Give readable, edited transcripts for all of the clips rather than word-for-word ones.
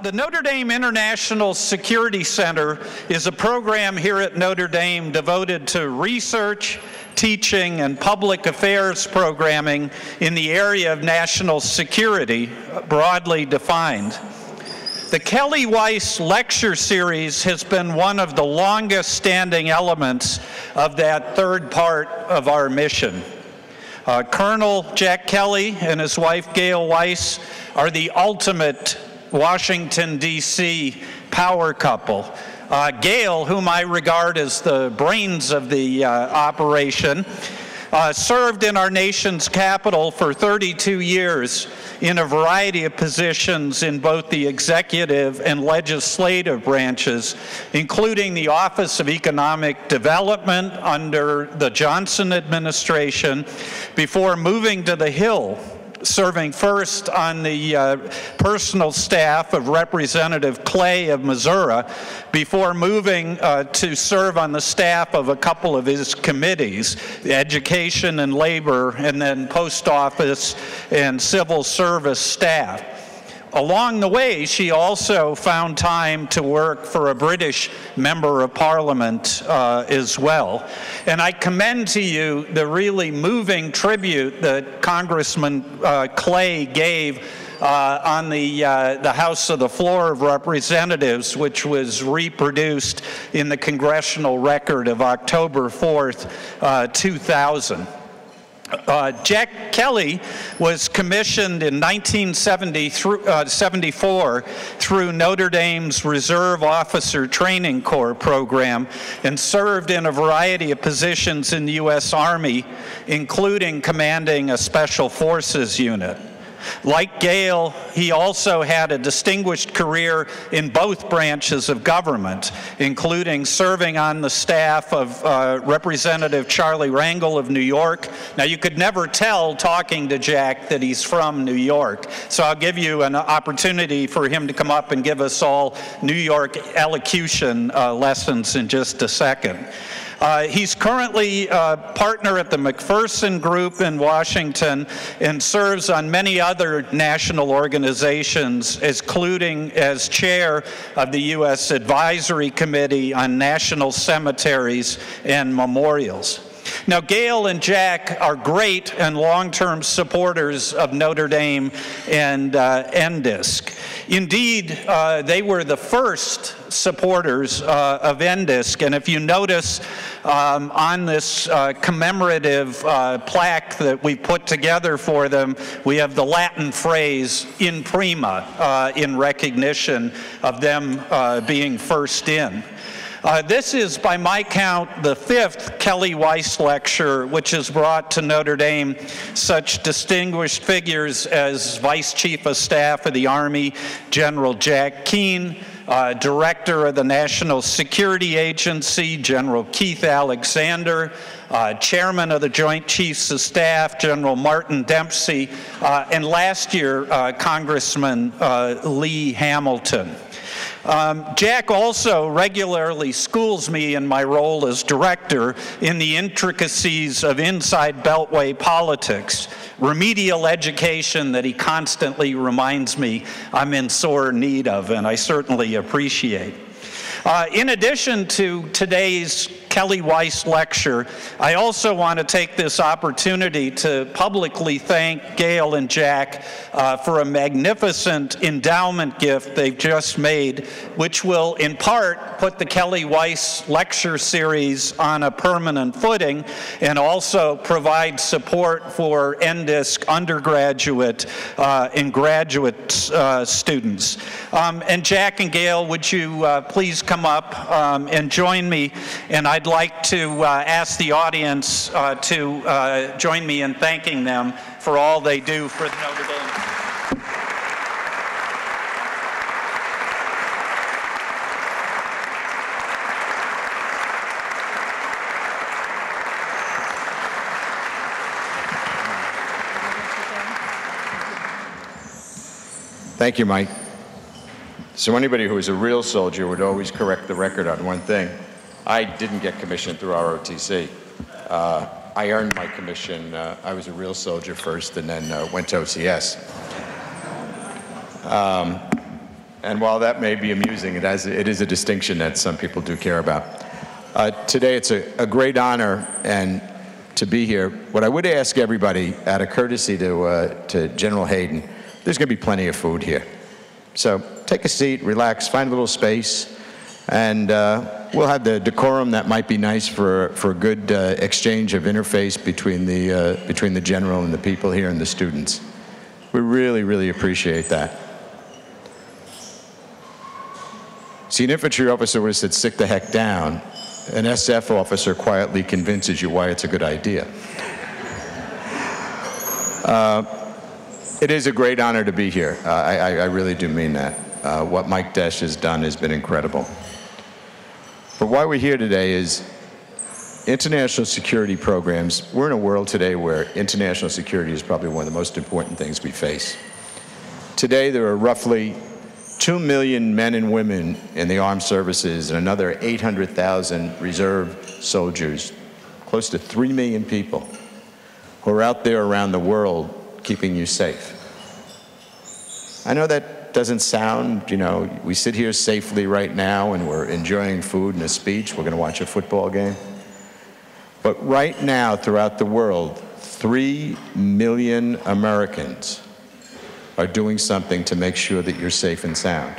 The Notre Dame International Security Center is a program here at Notre Dame devoted to research, teaching, and public affairs programming in the area of national security, broadly defined. The Kelly Weiss Lecture Series has been one of the longest standing elements of that third part of our mission. Colonel Jack Kelly and his wife Gail Weiss are the ultimate Washington, D.C. power couple. Gail, whom I regard as the brains of the operation, served in our nation's capital for 32 years in a variety of positions in both the executive and legislative branches, including the Office of Economic Development under the Johnson administration, before moving to the Hill, serving first on the personal staff of Representative Clay of Missouri, before moving to serve on the staff of a couple of his committees, Education and Labor, and then Post Office and Civil Service staff. Along the way, she also found time to work for a British Member of Parliament as well. And I commend to you the really moving tribute that Congressman Clay gave on the House of the Floor of Representatives, which was reproduced in the Congressional Record of October 4th, 2000. Jack Kelly was commissioned in 1974 through Notre Dame's Reserve Officer Training Corps program and served in a variety of positions in the U.S. Army, including commanding a Special Forces unit. Like Gail, he also had a distinguished career in both branches of government, including serving on the staff of Representative Charlie Rangel of New York. Now, you could never tell talking to Jack that he's from New York, so I'll give you an opportunity for him to come up and give us all New York elocution lessons in just a second. He's currently a partner at the McPherson Group in Washington and serves on many other national organizations, including as chair of the U.S. Advisory Committee on National Cemeteries and Memorials. Now, Gail and Jack are great and long-term supporters of Notre Dame and NDISC. Indeed, they were the first supporters of NDISC, and if you notice on this commemorative plaque that we put together for them, we have the Latin phrase in prima in recognition of them being first in. This is, by my count, the 5th Kelly Weiss Lecture, which has brought to Notre Dame such distinguished figures as Vice Chief of Staff of the Army, General Jack Keane, Director of the National Security Agency, General Keith Alexander, Chairman of the Joint Chiefs of Staff, General Martin Dempsey, and last year, Congressman Lee Hamilton. Jack also regularly schools me in my role as director in the intricacies of inside Beltway politics, remedial education that he constantly reminds me I'm in sore need of, and I certainly appreciate. In addition to today's Kelly Weiss Lecture, I also want to take this opportunity to publicly thank Gail and Jack for a magnificent endowment gift they've just made, which will in part put the Kelly Weiss Lecture Series on a permanent footing and also provide support for NDISC undergraduate and graduate students. And Jack and Gail, would you please come up and join me? And I'd like to ask the audience to join me in thanking them for all they do for Notre Dame. Thank you, Mike. So anybody who is a real soldier would always correct the record on one thing. I didn't get commissioned through ROTC. I earned my commission. I was a real soldier first and then went to OCS. And while that may be amusing, it is a distinction that some people do care about. Today, it's a great honor and to be here. What I would ask everybody, out of courtesy to General Hayden, there's going to be plenty of food here. So take a seat, relax, find a little space, and we'll have the decorum that might be nice for a good exchange of interface between the general and the people here and the students. We really, really appreciate that. See, an infantry officer would have said, "Sit the heck down." An SF officer quietly convinces you why it's a good idea. It is a great honor to be here. I really do mean that. What Mike Desch has done has been incredible. But why we're here today is international security programs. We're in a world today where international security is probably one of the most important things we face. Today, there are roughly 2 million men and women in the armed services and another 800,000 reserve soldiers, close to 3 million people who are out there around the world keeping you safe. I know that doesn't sound, we sit here safely right now and we're enjoying food and a speech. We're going to watch a football game. But right now, throughout the world, 3 million Americans are doing something to make sure that you're safe and sound.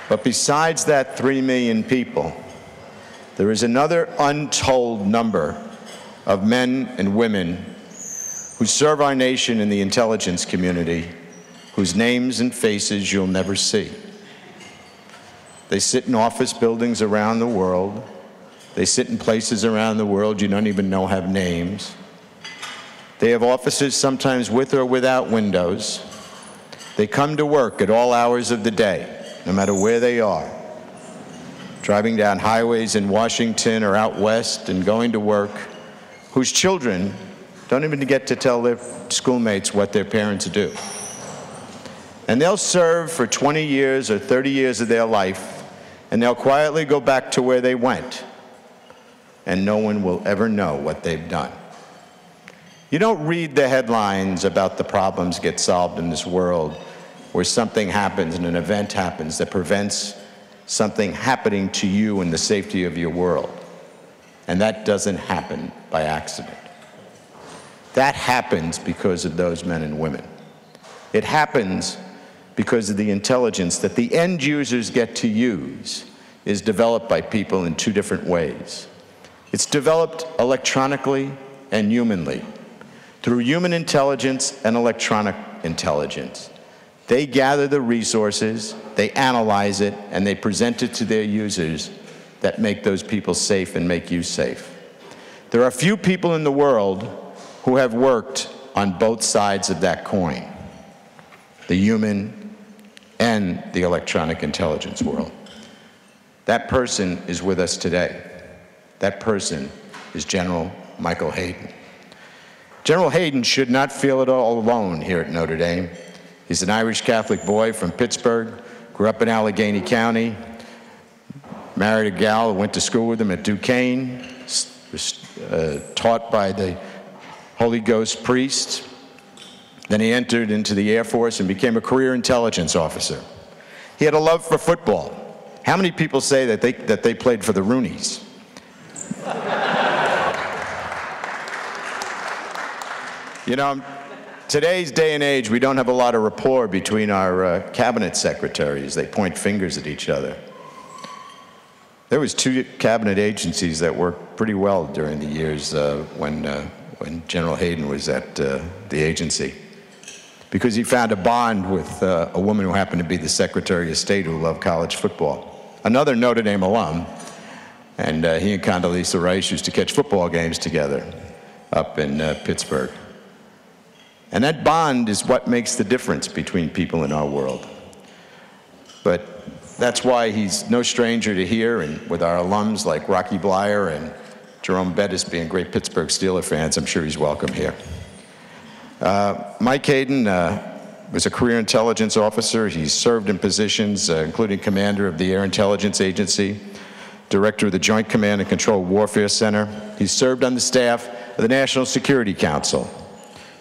But besides that 3 million people, there is another untold number of men and women who serve our nation in the intelligence community, whose names and faces you'll never see. They sit in office buildings around the world. They sit in places around the world you don't even know have names. They have offices sometimes with or without windows. They come to work at all hours of the day, no matter where they are, driving down highways in Washington or out west and going to work, whose children don't even get to tell their schoolmates what their parents do. And they'll serve for 20 years or 30 years of their life, and they'll quietly go back to where they went, and no one will ever know what they've done. You don't read the headlines about the problems get solved in this world where something happens and an event happens that prevents something happening to you in the safety of your world. And that doesn't happen by accident. That happens because of those men and women. It happens because of the intelligence that the end users get to use is developed by people in two different ways. It's developed electronically and humanly, through human intelligence and electronic intelligence. They gather the resources, they analyze it, and they present it to their users that make those people safe and make you safe. There are few people in the world who have worked on both sides of that coin, the human and the electronic intelligence world. That person is with us today. That person is General Michael Hayden. General Hayden should not feel at all alone here at Notre Dame. He's an Irish Catholic boy from Pittsburgh, grew up in Allegheny County, married a gal who went to school with him at Duquesne, was taught by the Holy Ghost priest. Then he entered into the Air Force and became a career intelligence officer. He had a love for football. How many people say that they played for the Roonies? Today's day and age, we don't have a lot of rapport between our cabinet secretaries. They point fingers at each other. There was 2 cabinet agencies that worked pretty well during the years when General Hayden was at the agency, because he found a bond with a woman who happened to be the Secretary of State who loved college football. Another Notre Dame alum, and he and Condoleezza Rice used to catch football games together up in Pittsburgh. And that bond is what makes the difference between people in our world. But that's why he's no stranger to here, and with our alums like Rocky Blyer and Jerome Bettis being great Pittsburgh Steelers fans, I'm sure he's welcome here. Mike Hayden was a career intelligence officer. He's served in positions including commander of the Air Intelligence Agency, director of the Joint Command and Control Warfare Center. He served on the staff of the National Security Council.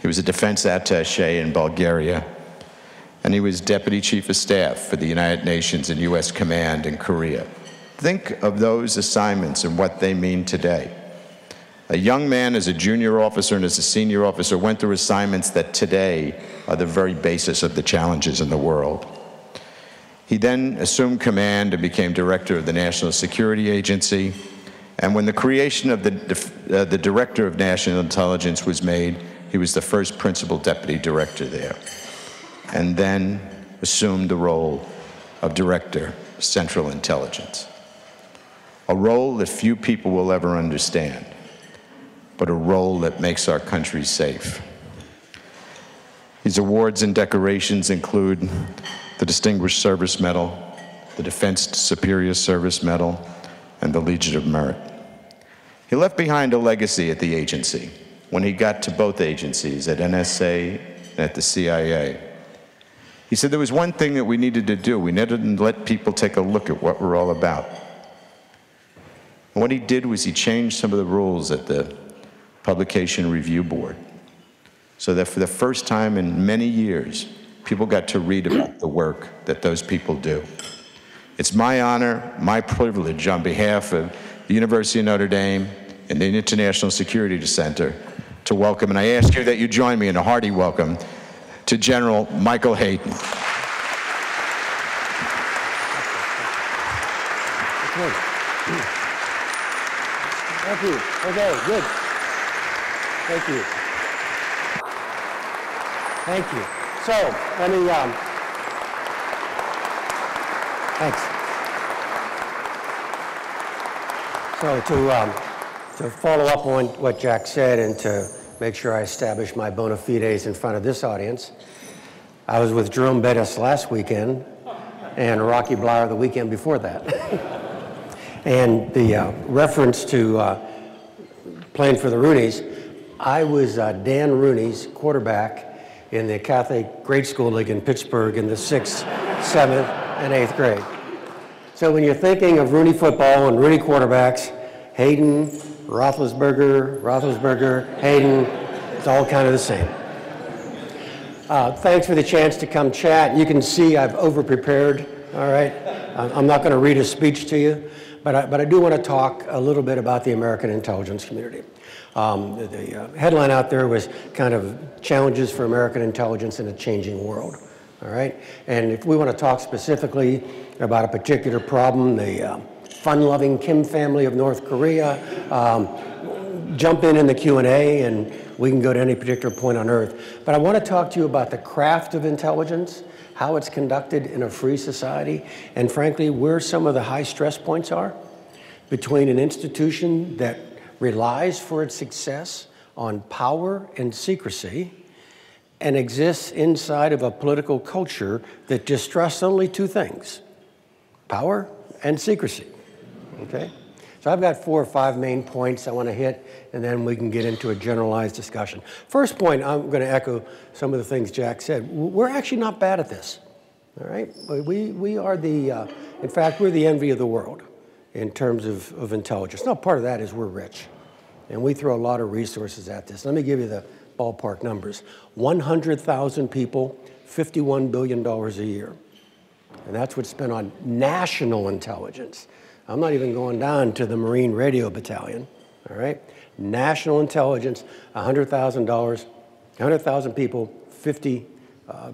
He was a defense attaché in Bulgaria, and he was Deputy Chief of Staff for the United Nations and U.S. Command in Korea. Think of those assignments and what they mean today. A young man as a junior officer and as a senior officer went through assignments that today are the very basis of the challenges in the world. He then assumed command and became director of the National Security Agency. And when the creation of the Director of National Intelligence was made, he was the first principal deputy director there, and then assumed the role of Director of Central Intelligence. A role that few people will ever understand, but a role that makes our country safe. His awards and decorations include the Distinguished Service Medal, the Defense Superior Service Medal, and the Legion of Merit. He left behind a legacy at the agency when he got to both agencies, at NSA and at the CIA. He said there was one thing that we needed to do. We needed to let people take a look at what we're all about. And what he did was he changed some of the rules at the Publication Review Board so that for the first time in many years, people got to read about the work that those people do. It's my honor, my privilege on behalf of the University of Notre Dame and the International Security Center to welcome, and I ask you that you join me in a hearty welcome to General Michael Hayden. Thank you. Okay, good. Thank you. Thank you. So, let me, thanks. So to follow up on what Jack said and to make sure I establish my bona fides in front of this audience, I was with Jerome Bettis last weekend and Rocky Bleier the weekend before that. And the reference to playing for the Rooneys, I was Dan Rooney's quarterback in the Catholic Grade School League in Pittsburgh in the 6th, 7th, and 8th grade. So when you're thinking of Rooney football and Rooney quarterbacks, Hayden, Roethlisberger, Hayden, it's all kind of the same. Thanks for the chance to come chat. You can see I've over-prepared, all right? I'm not going to read a speech to you, but I do want to talk a little bit about the American intelligence community. The headline out there was kind of challenges for American intelligence in a changing world, all right? And if we want to talk specifically about a particular problem, the fun-loving Kim family of North Korea, jump in the Q&A and we can go to any particular point on earth. But I want to talk to you about the craft of intelligence, how it's conducted in a free society, and frankly, where some of the high stress points are between an institution that relies for its success on power and secrecy and exists inside of a political culture that distrusts only two things, power and secrecy, okay? So I've got 4 or 5 main points I want to hit, and then we can get into a generalized discussion. First point, I'm going to echo some of the things Jack said. We're actually not bad at this, all right? We are the, in fact, we're the envy of the world in terms of intelligence. Now, part of that is we're rich, and we throw a lot of resources at this. Let me give you the ballpark numbers. 100,000 people, $51 billion a year. And that's what's spent on national intelligence. I'm not even going down to the Marine Radio Battalion, all right? National intelligence, $100,000, 100,000 people, $50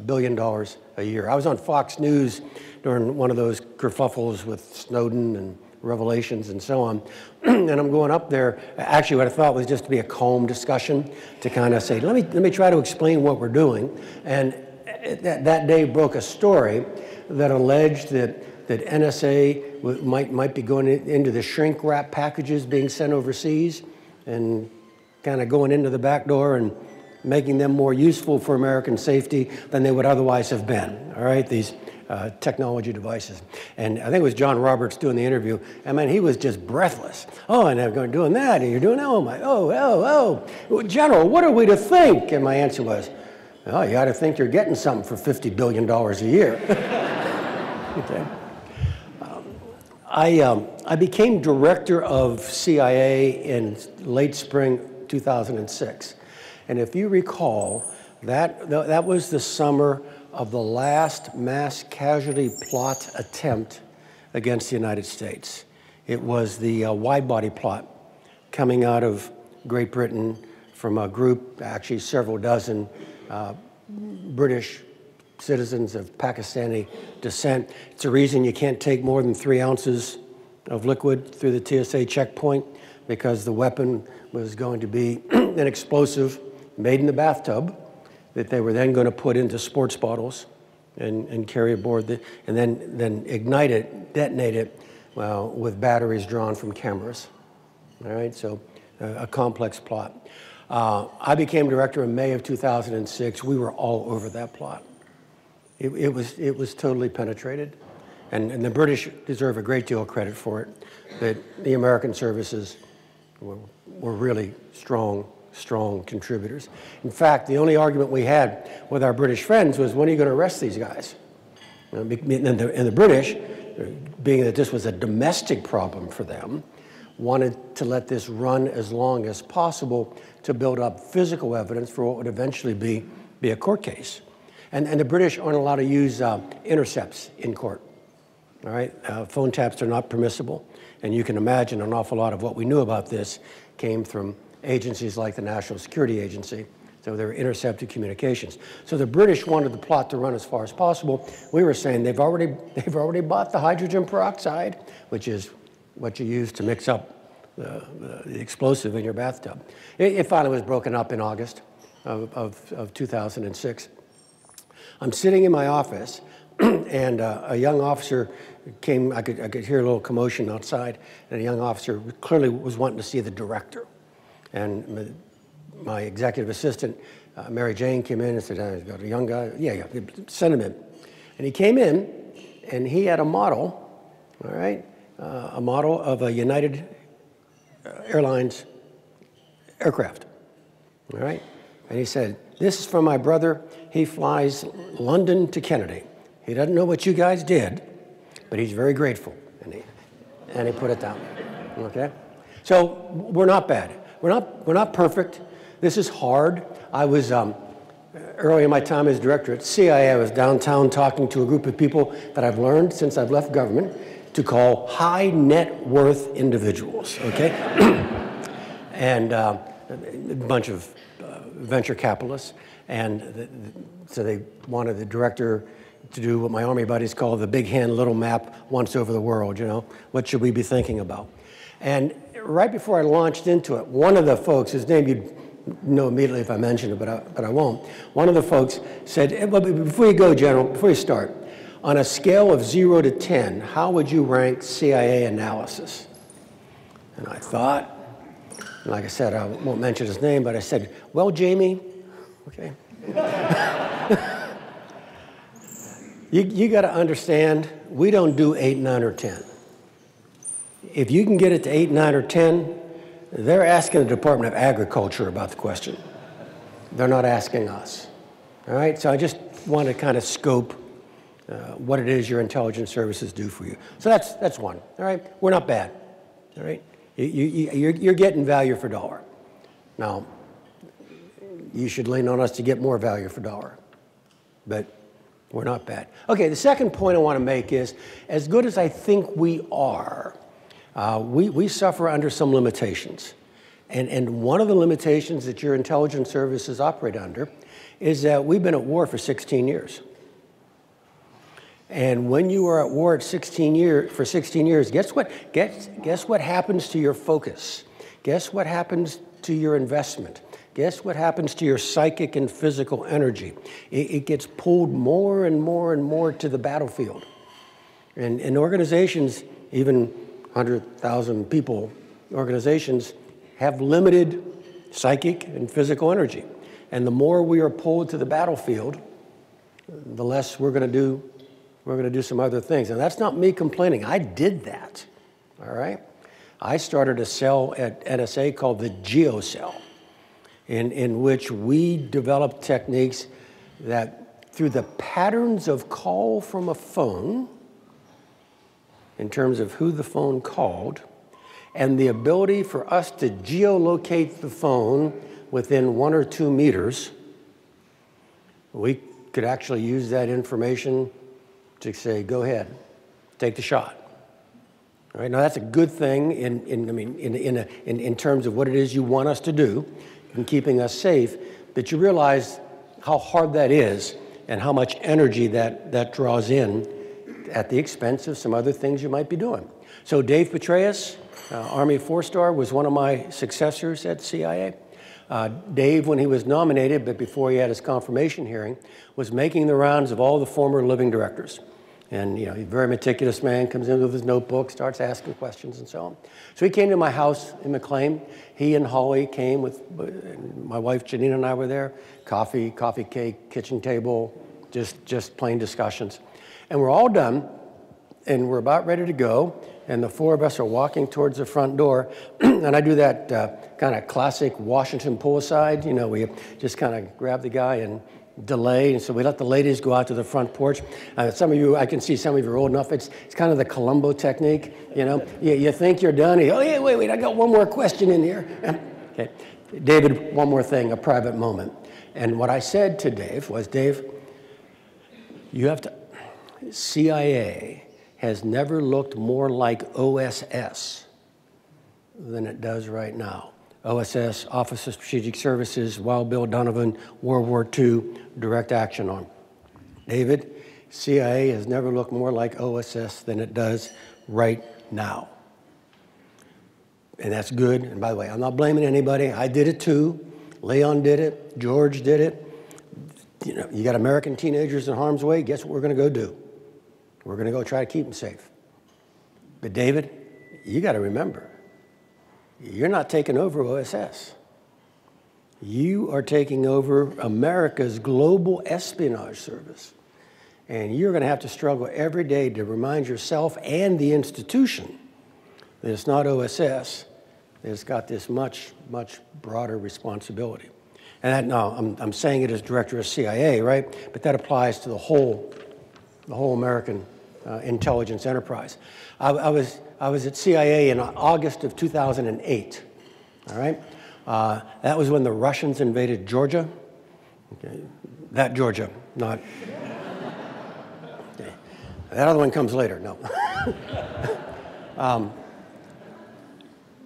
billion a year. I was on Fox News during one of those kerfuffles with Snowden and revelations and so on, and I'm going up there. Actually, what I thought was just to be a calm discussion to kind of say, let me try to explain what we're doing. And that day broke a story that alleged that NSA might be going into the shrink wrap packages being sent overseas and kind of going into the back door and making them more useful for American safety than they would otherwise have been, all right, these technology devices. And I think it was John Roberts doing the interview. I mean, he was just breathless. Oh, and they're doing that, and you're doing that, oh. General, what are we to think? And my answer was, oh, you ought to think you're getting something for $50 billion a year. Okay. I became director of CIA in late spring 2006. And if you recall, that was the summer of the last mass casualty plot attempt against the United States. It was the wide-body plot coming out of Great Britain from a group, actually several dozen British citizens of Pakistani descent. It's a reason you can't take more than 3 ounces of liquid through the TSA checkpoint, because the weapon was going to be an explosive made in the bathtub that they were then going to put into sports bottles and carry aboard, and then ignite it, detonate it with batteries drawn from cameras. All right, so a complex plot. I became director in May of 2006. We were all over that plot. It was totally penetrated, and the British deserve a great deal of credit for it. That the American services were really strong contributors. In fact, the only argument we had with our British friends was, when are you going to arrest these guys? And the British, being that this was a domestic problem for them, wanted to let this run as long as possible to build up physical evidence for what would eventually be a court case. And the British aren't allowed to use intercepts in court. All right, phone taps are not permissible. And you can imagine an awful lot of what we knew about this came from agencies like the National Security Agency. So they were intercepted communications. So the British wanted the plot to run as far as possible. We were saying they've already bought the hydrogen peroxide, which is what you use to mix up the explosive in your bathtub. It finally was broken up in August of 2006. I'm sitting in my office, and a young officer came. I could hear a little commotion outside, and a young officer clearly was wanting to see the director. And my executive assistant, Mary Jane, came in and said, "I've got a young guy." Yeah, send him in. And he came in, and he had a model, all right, a model of a United Airlines aircraft, all right? And he said, "This is from my brother. He flies London to Kennedy. He doesn't know what you guys did, but he's very grateful." And he put it down, okay? So we're not bad. We're not perfect. This is hard. I was, early in my time as director at CIA, I was downtown talking to a group of people that I've learned since I've left government to call high net worth individuals, okay? And a bunch of venture capitalists. And so they wanted the director to do what my Army buddies call the big hand, little map once over the world, you know? What should we be thinking about? And right before I launched into it, one of the folks, his name you'd know immediately if I mentioned it, but I won't. One of the folks said, "Well, before you go, General, before you start, on a scale of 0 to 10, how would you rank CIA analysis?" And I thought, like I said, I won't mention his name, but I said, "Well, Jamie," okay. You got to understand, we don't do 8, 9, or 10. If you can get it to 8, 9, or 10, they're asking the Department of Agriculture about the question. They're not asking us. All right? So I just want to kind of scope what it is your intelligence services do for you. So that's one. All right? We're not bad. All right? You're getting value for dollar. Now, you should lean on us to get more value for dollar. But we're not bad. Okay, the second point I want to make is, as good as I think we are, we suffer under some limitations. And one of the limitations that your intelligence services operate under is that we've been at war for 16 years. And when you are at war for 16 years, guess what happens to your focus? Guess what happens to your investment? Guess what happens to your psychic and physical energy? It gets pulled more and more and more to the battlefield. And organizations, even 100,000 people organizations, have limited psychic and physical energy. And the more we are pulled to the battlefield, the less we're going to do some other things. And that's not me complaining. I did that, all right? I started a cell at NSA called the GeoCell, in which we developed techniques that, through the patterns of call from a phone in terms of who the phone called, and the ability for us to geolocate the phone within 1 or 2 meters, we could actually use that information to say, go ahead, take the shot. All right, now that's a good thing in terms of what it is you want us to do in keeping us safe, but you realize how hard that is and how much energy that draws in at the expense of some other things you might be doing. So Dave Petraeus, Army 4-star, was one of my successors at CIA. Dave, when he was nominated, but before he had his confirmation hearing, was making the rounds of all the former living directors. And he's a very meticulous man, comes in with his notebook, starts asking questions and so on. So he came to my house in McLean. He and Holly came with, my wife Janine and I were there. Coffee cake, kitchen table, just plain discussions. And we're all done, and we're about ready to go, and the 4 of us are walking towards the front door, and I do that kind of classic Washington pull aside, we just kind of grab the guy and delay, and so we let the ladies go out to the front porch. Some of you, I can see some of you are old enough, it's kind of the Columbo technique, you think you're done, oh yeah, wait, I got one more question in here. Okay, David, one more thing, a private moment. And what I said to Dave was, Dave, you have to, CIA has never looked more like OSS than it does right now. OSS, Office of Strategic Services, Wild Bill Donovan, World War II, Direct Action Arm. David, CIA has never looked more like OSS than it does right now. And that's good. And by the way, I'm not blaming anybody. I did it too. Leon did it. George did it. You got American teenagers in harm's way. Guess what we're going to go do? We're going to go try to keep them safe. But David, you got to remember, you're not taking over OSS. You are taking over America's global espionage service. And you're going to have to struggle every day to remind yourself and the institution that it's not OSS, that it's got this much, much broader responsibility. And that, now, I'm saying it as director of CIA, right? But that applies to the whole American intelligence enterprise. I was at CIA in August of 2008, all right? That was when the Russians invaded Georgia. Okay. That Georgia, not... Okay. That other one comes later, no.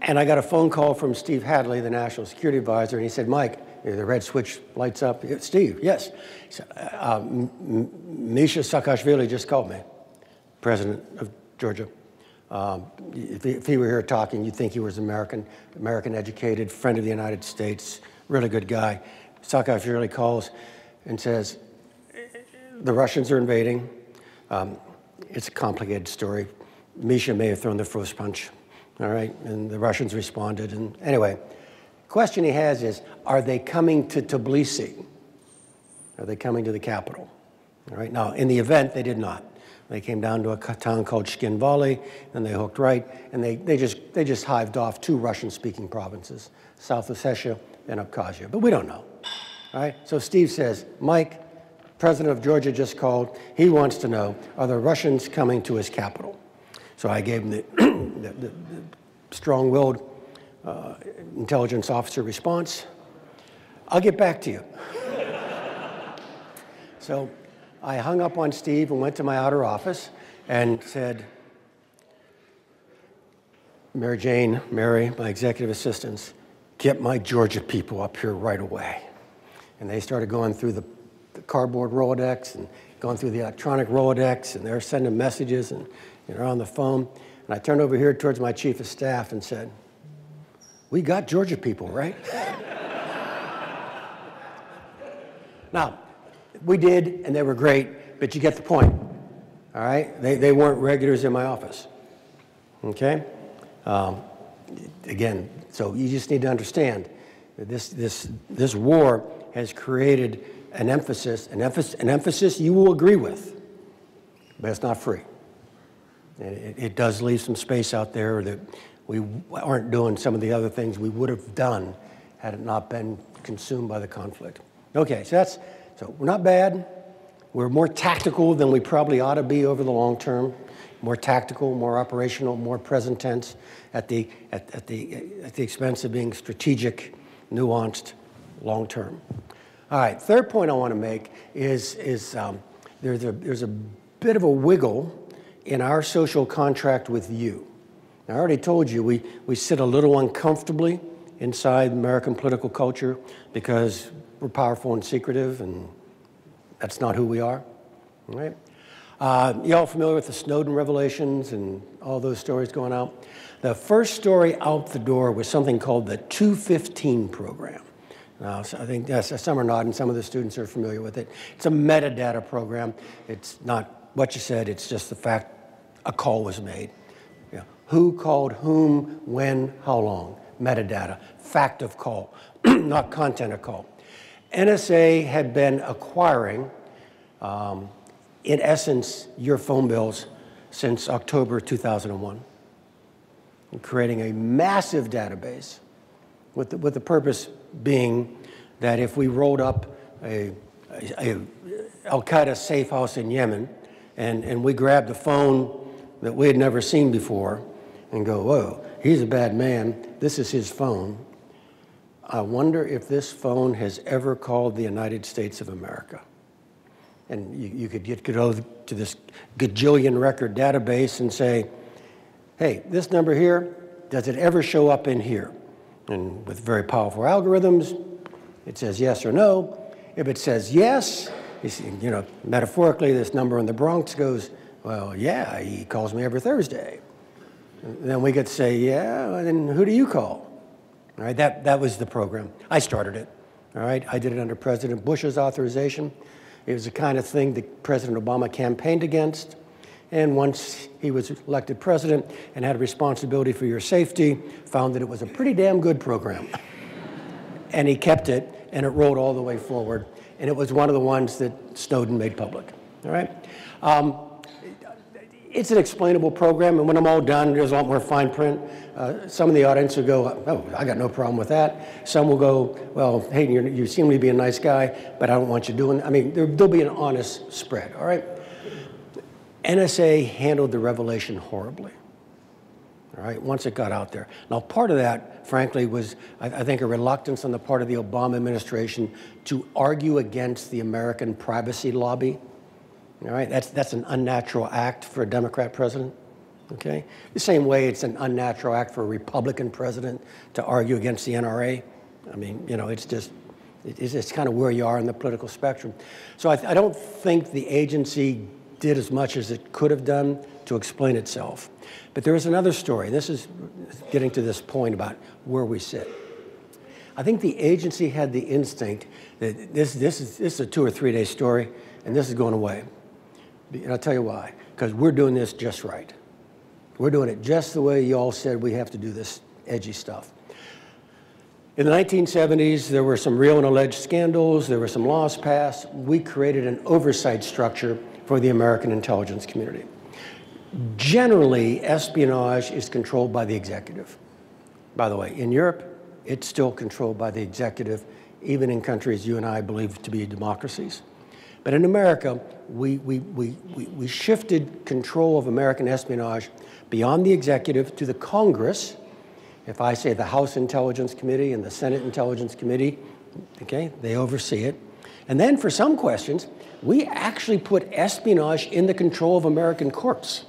And I got a phone call from Steve Hadley, the National Security Advisor, and he said, Mike, the red switch lights up. Steve, yes. He said, Misha Saakashvili just called me, president of Georgia. If he were here talking, you'd think he was American educated, friend of the United States, really good guy. Saakashvili calls and says, the Russians are invading. It's a complicated story. Misha may have thrown the first punch, all right? And the Russians responded. And anyway, the question he has is, are they coming to Tbilisi? Are they coming to the capital? All right, now, in the event, they did not. They came down to a town called Shkin Valley, and they hooked right, and they just hived off 2 Russian-speaking provinces, South Ossetia and Abkhazia. But we don't know. All right, so Steve says, Mike, president of Georgia just called. He wants to know, are the Russians coming to his capital? So I gave him the strong-willed intelligence officer response. I'll get back to you. So I hung up on Steve and went to my outer office and said, Mary, my executive assistants, get my Georgia people up here right away. And they started going through the cardboard Rolodex and going through the electronic Rolodex, and they're sending messages and they're on the phone. And I turned over here towards my chief of staff and said, we got Georgia people, right? Now, we did, and they were great, but you get the point, all right? They weren't regulars in my office, okay? Again, so you just need to understand that this war has created an emphasis you will agree with, but it's not free. It does leave some space out there that we aren't doing some of the other things we would have done had it not been consumed by the conflict. Okay, so we're not bad. We're more tactical than we probably ought to be over the long term. more tactical, more operational, more present tense, at the expense of being strategic, nuanced, long term. All right, third point I want to make is there's a bit of a wiggle in our social contract with you. Now, I already told you we sit a little uncomfortably inside American political culture because we're powerful and secretive, and that's not who we are, all right? You all familiar with the Snowden revelations and all those stories going out? The first story out the door was something called the 215 program. So I think some are nodding, some of the students are familiar with it. It's a metadata program. It's not what you said, it's just the fact a call was made. You know, who called whom, when, how long. Metadata, fact of call, not content of call. NSA had been acquiring, in essence, your phone bills since October 2001, and creating a massive database with the purpose being that if we rolled up a Al-Qaeda safe house in Yemen and we grabbed a phone that we had never seen before and go, whoa, he's a bad man, this is his phone. I wonder if this phone has ever called the United States of America. And you could go to this gajillion record database and say, hey, this number here, does it ever show up in here? And with very powerful algorithms, it says yes or no. If it says yes, you know, metaphorically, this number in the Bronx goes, well, yeah, he calls me every Thursday. And then we get to say, yeah, then who do you call? All right, that was the program. I started it, all right? I did it under President Bush's authorization. It was the kind of thing that President Obama campaigned against. And once he was elected president and had a responsibility for your safety, found that it was a pretty damn good program. And he kept it, and it rolled all the way forward. And it was one of the ones that Snowden made public, all right? It's an explainable program, and when I'm all done, there's a lot more fine print. Some of the audience will go, oh, I got no problem with that. Some will go, well, Hayden, you seem to be a nice guy, but I don't want you doing, I mean, there'll be an honest spread, all right? NSA handled the revelation horribly, all right, once it got out there. Now, part of that, frankly, was, I think, a reluctance on the part of the Obama administration to argue against the American privacy lobby. All right, that's an unnatural act for a Democrat president, okay? The same way it's an unnatural act for a Republican president to argue against the NRA. I mean, you know, it's just, it's kind of where you are in the political spectrum. So I don't think the agency did as much as it could have done to explain itself. But there is another story. This is getting to this point about where we sit. I think the agency had the instinct that this is a 2 or 3 day story, and this is going away. And I'll tell you why. Because we're doing this just right. We're doing it just the way you all said we have to do this edgy stuff. In the 1970s, there were some real and alleged scandals. There were some laws passed. We created an oversight structure for the American intelligence community. Generally, espionage is controlled by the executive. By the way, in Europe, it's still controlled by the executive, even in countries you and I believe to be democracies. But in America, we shifted control of American espionage beyond the executive to the Congress. If I say the House Intelligence Committee and the Senate Intelligence Committee, okay, they oversee it. And then for some questions, we actually put espionage in the control of American courts,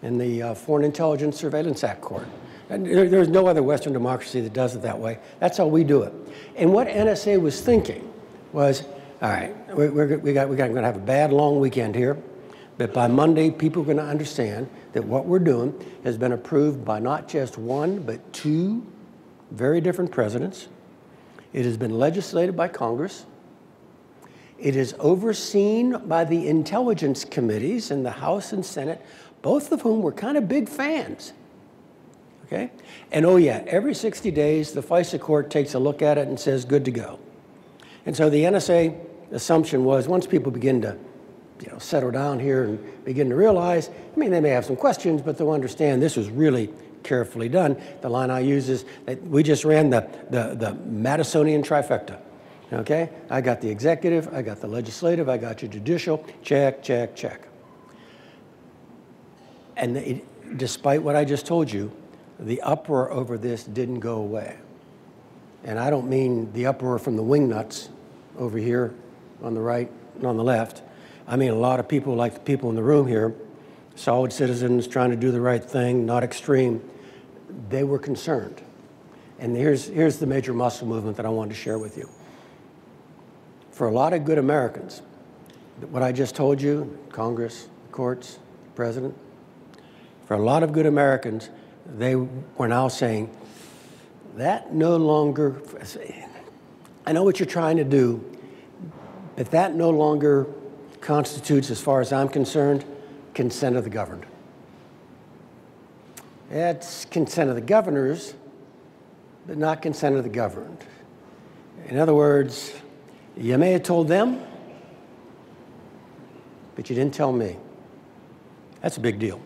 in the Foreign Intelligence Surveillance Act court. And there's no other Western democracy that does it that way. That's how we do it. And what NSA was thinking was, all right, we're going to have a bad, long weekend here, but by Monday, people are going to understand that what we're doing has been approved by not just one, but 2 very different presidents. It has been legislated by Congress. It is overseen by the intelligence committees in the House and Senate, both of whom were kind of big fans, okay? And oh yeah, every 60 days, the FISA court takes a look at it and says, good to go. And so the NSA assumption was once people begin to, you know, settle down here and begin to realize, I mean, they may have some questions, but they'll understand this was really carefully done. The line I use is that we just ran the Madisonian trifecta, okay? I got the executive, I got the legislative, I got your judicial, check, check, check. And despite what I just told you, the uproar over this didn't go away. And I don't mean the uproar from the wingnuts over here on the right and on the left. I mean a lot of people, like the people in the room here, solid citizens trying to do the right thing, not extreme. They were concerned. And here's the major muscle movement that I wanted to share with you. For a lot of good Americans, what I just told you, Congress, courts, President, for a lot of good Americans, they were now saying, that no longer, I know what you're trying to do, but that no longer constitutes, as far as I'm concerned, consent of the governed. It's consent of the governors, but not consent of the governed. In other words, you may have told them, but you didn't tell me. That's a big deal.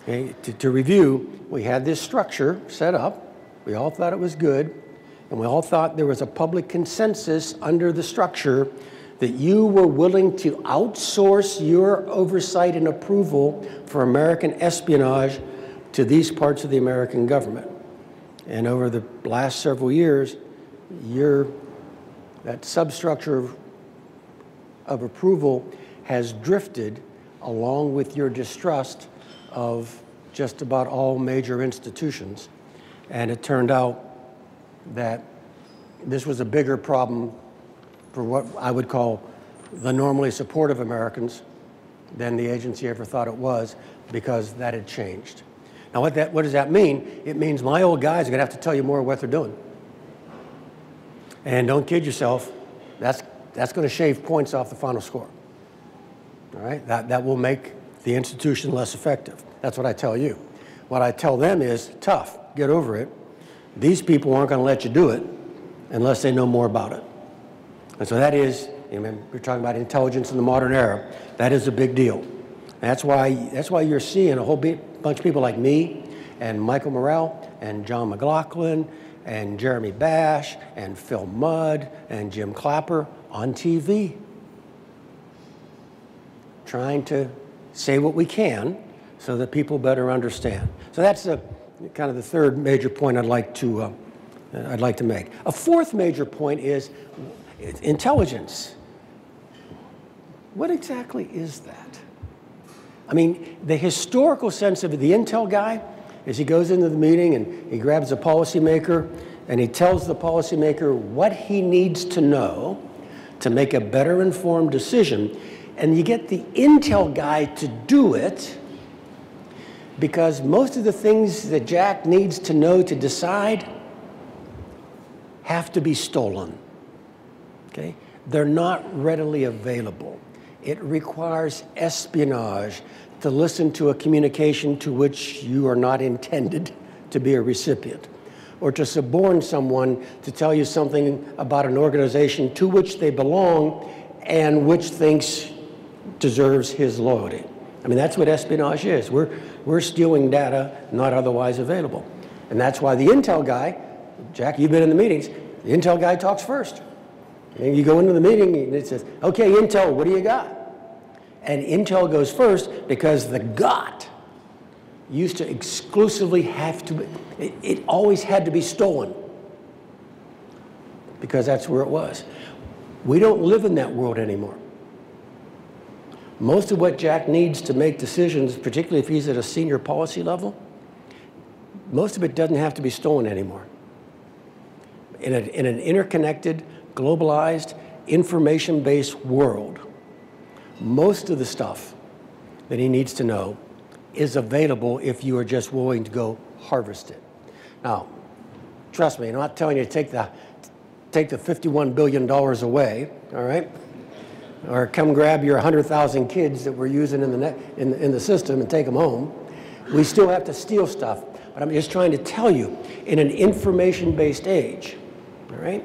Okay, to review, we had this structure set up. We all thought it was good, and we all thought there was a public consensus under the structure that you were willing to outsource your oversight and approval for American espionage to these parts of the American government. And over the last several years, that substructure of approval has drifted along with your distrust of just about all major institutions. And it turned out that this was a bigger problem for what I would call the normally supportive Americans than the agency ever thought it was, because that had changed. Now, what does that mean? It means my old guys are going to have to tell you more of what they're doing. And don't kid yourself, that's going to shave points off the final score. All right? That will make the institution less effective. That's what I tell you. What I tell them is, tough, get over it. These people aren't going to let you do it unless they know more about it. And so that is, we're talking about intelligence in the modern era. That is a big deal. That's why you're seeing a whole bunch of people like me and Michael Morrell and John McLaughlin and Jeremy Bash and Phil Mudd and Jim Clapper on TV trying to say what we can so that people better understand. So that's kind of the third major point I'd like to make. A fourth major point is intelligence. What exactly is that? I mean, the historical sense of the intel guy is he goes into the meeting and he grabs a policymaker and he tells the policymaker what he needs to know to make a better informed decision. And you get the intel guy to do it because most of the things that Jack needs to know to decide have to be stolen. Okay? They're not readily available. It requires espionage to listen to a communication to which you are not intended to be a recipient, or to suborn someone to tell you something about an organization to which they belong and which thinks deserves his loyalty. I mean, that's what espionage is. We're stealing data not otherwise available. And that's why the intel guy, Jack, you've been in the meetings, the intel guy talks first. And you go into the meeting and it says, okay, intel, what do you got? And intel goes first because the got used to exclusively have to, it always had to be stolen because that's where it was. We don't live in that world anymore. Most of what Jack needs to make decisions, particularly if he's at a senior policy level, most of it doesn't have to be stolen anymore. In an interconnected, globalized, information-based world, most of the stuff that he needs to know is available if you are just willing to go harvest it. Now, trust me, I'm not telling you to take the $51 billion away, all right? Or come grab your 100,000 kids that we're using in the system and take them home. We still have to steal stuff. But I'm just trying to tell you, in an information-based age, all right?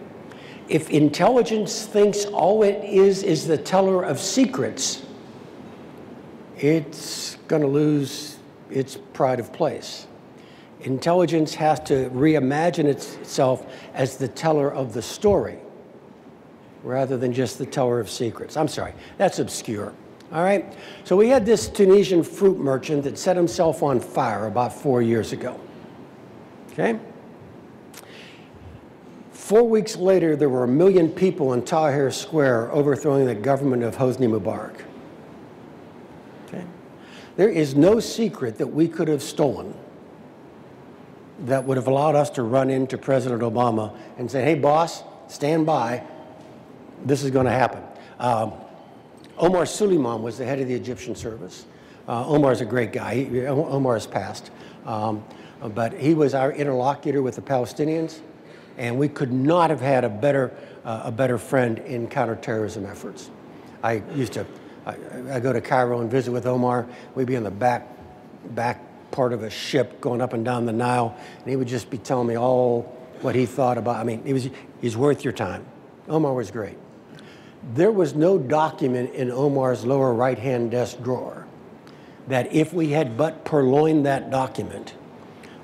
If intelligence thinks all it is the teller of secrets, it's going to lose its pride of place. Intelligence has to reimagine itself as the teller of the story rather than just the teller of secrets. I'm sorry, that's obscure. All right? So we had this Tunisian fruit merchant that set himself on fire about 4 years ago. Okay? 4 weeks later, there were 1 million people in Tahrir Square overthrowing the government of Hosni Mubarak. Okay? There is no secret that we could have stolen that would have allowed us to run into President Obama and say, hey, boss, stand by. This is going to happen. Omar Suleiman was the head of the Egyptian service. Omar's a great guy. Omar has passed. But he was our interlocutor with the Palestinians, and we could not have had a better friend in counterterrorism efforts. I go to Cairo and visit with Omar. We'd be in the back part of a ship going up and down the Nile, and he would just be telling me all what he thought about. I mean, he's worth your time. Omar was great. There was no document in Omar's lower right-hand desk drawer that, if we had but purloined that document,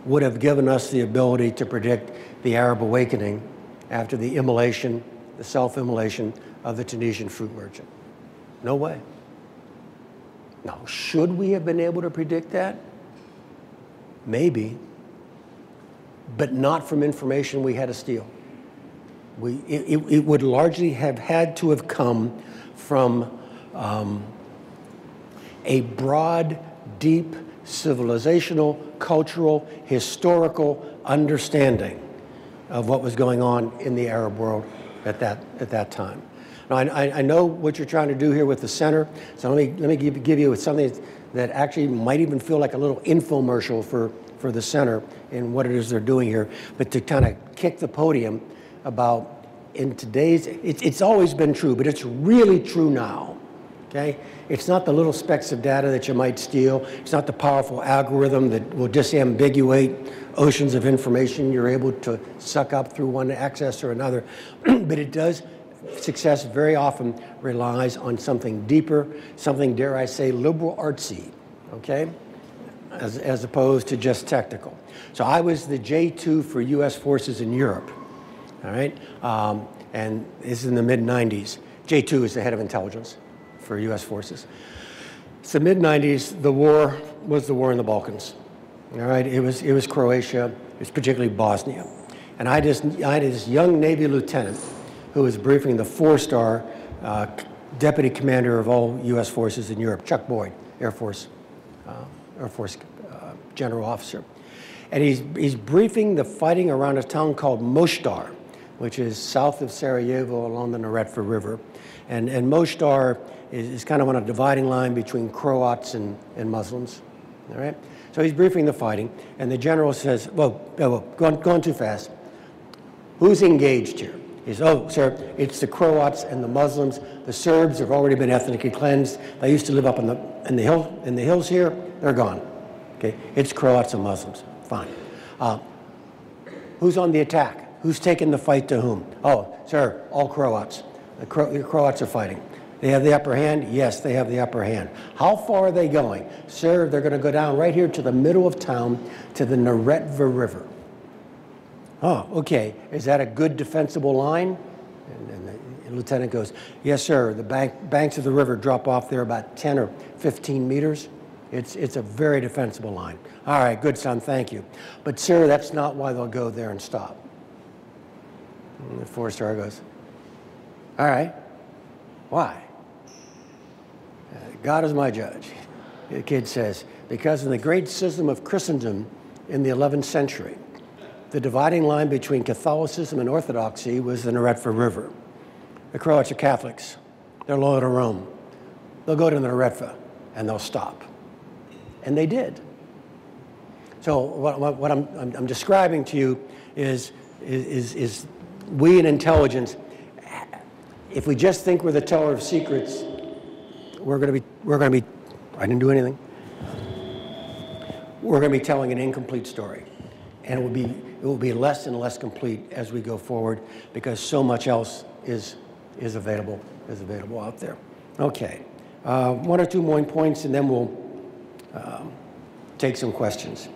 would have given us the ability to predict the Arab awakening after the immolation, the self-immolation of the Tunisian fruit merchant. No way. Now, should we have been able to predict that? Maybe, but not from information we had to steal. It would largely have had to have come from a broad, deep, civilizational, cultural, historical understanding of what was going on in the Arab world at that time. Now, I know what you're trying to do here with the center, so let me give you something that actually might even feel like a little infomercial for the center and what it is they're doing here, but to kind of kick the podium about, in today's, it's always been true, but it's really true now, okay? It's not the little specks of data that you might steal. It's not the powerful algorithm that will disambiguate oceans of information you're able to suck up through one access or another, but it does. Success very often relies on something deeper, something, dare I say, liberal artsy, okay, as opposed to just technical. So I was the J2 for U.S. forces in Europe, all right, and this is in the mid-90s. J2 is the head of intelligence for U.S. forces. It's the mid-90s. The war was the war in the Balkans, all right. It was Croatia. It was particularly Bosnia, and I had this young Navy lieutenant who was briefing the 4-star deputy commander of all U.S. forces in Europe, Chuck Boyd, Air Force general officer. And he's briefing the fighting around a town called Mostar, which is south of Sarajevo along the Neretva River. And Mostar is kind of on a dividing line between Croats and Muslims, all right? So he's briefing the fighting, and the general says, whoa, going too fast. Who's engaged here? He says, oh, sir, it's the Croats and the Muslims. The Serbs have already been ethnically cleansed. They used to live up in the hills here. They're gone. Okay, it's Croats and Muslims. Fine. Who's on the attack? Who's taking the fight to whom? Oh, sir, all Croats. The Croats are fighting. They have the upper hand? Yes, they have the upper hand. How far are they going? Sir, they're going to go down right here to the middle of town to the Neretva River. Oh, okay. Is that a good defensible line? And the lieutenant goes, yes, sir. The banks of the river drop off there about 10 or 15 meters. It's a very defensible line. All right, good, son, thank you. But, sir, that's not why they'll go there and stop. And the 4-star goes, all right, why? God is my judge. The kid says, because in the great schism of Christendom in the 11th century, the dividing line between Catholicism and Orthodoxy was the Neretva River. The Croats are Catholics. They're loyal to Rome. They'll go to the Neretva, and they'll stop. And they did. So what I'm describing to you is we in intelligence, if we just think we're the teller of secrets, we're going to be, I didn't do anything. We're going to be telling an incomplete story. And it will be less and less complete as we go forward because so much else is available out there. Okay, 1 or 2 more points, and then we'll take some questions.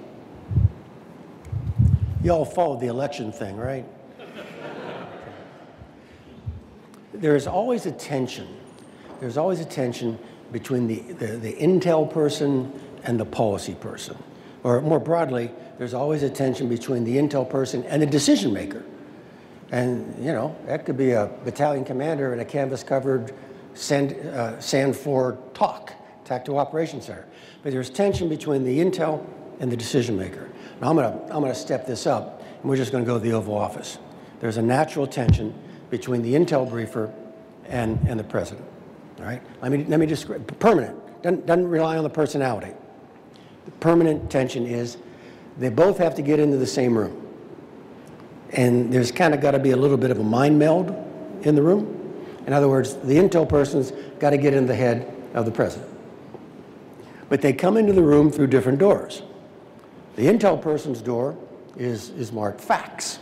You all followed the election thing, right? There's always a tension. There's always a tension between the intel person and the policy person. Or more broadly, there's always a tension between the intel person and the decision maker. And, you know, that could be a battalion commander in a canvas-covered sand floor tactical operations center. But there's tension between the intel and the decision maker. Now, I'm gonna step this up, and we're just gonna go to the Oval Office. There's a natural tension between the intel briefer and the president, all right? Let me describe, permanent, doesn't rely on the personality. The permanent tension is they both have to get into the same room. And there's kind of got to be a little bit of a mind meld in the room. In other words, the intel person's got to get in the head of the president. But they come into the room through different doors. The intel person's door is marked facts,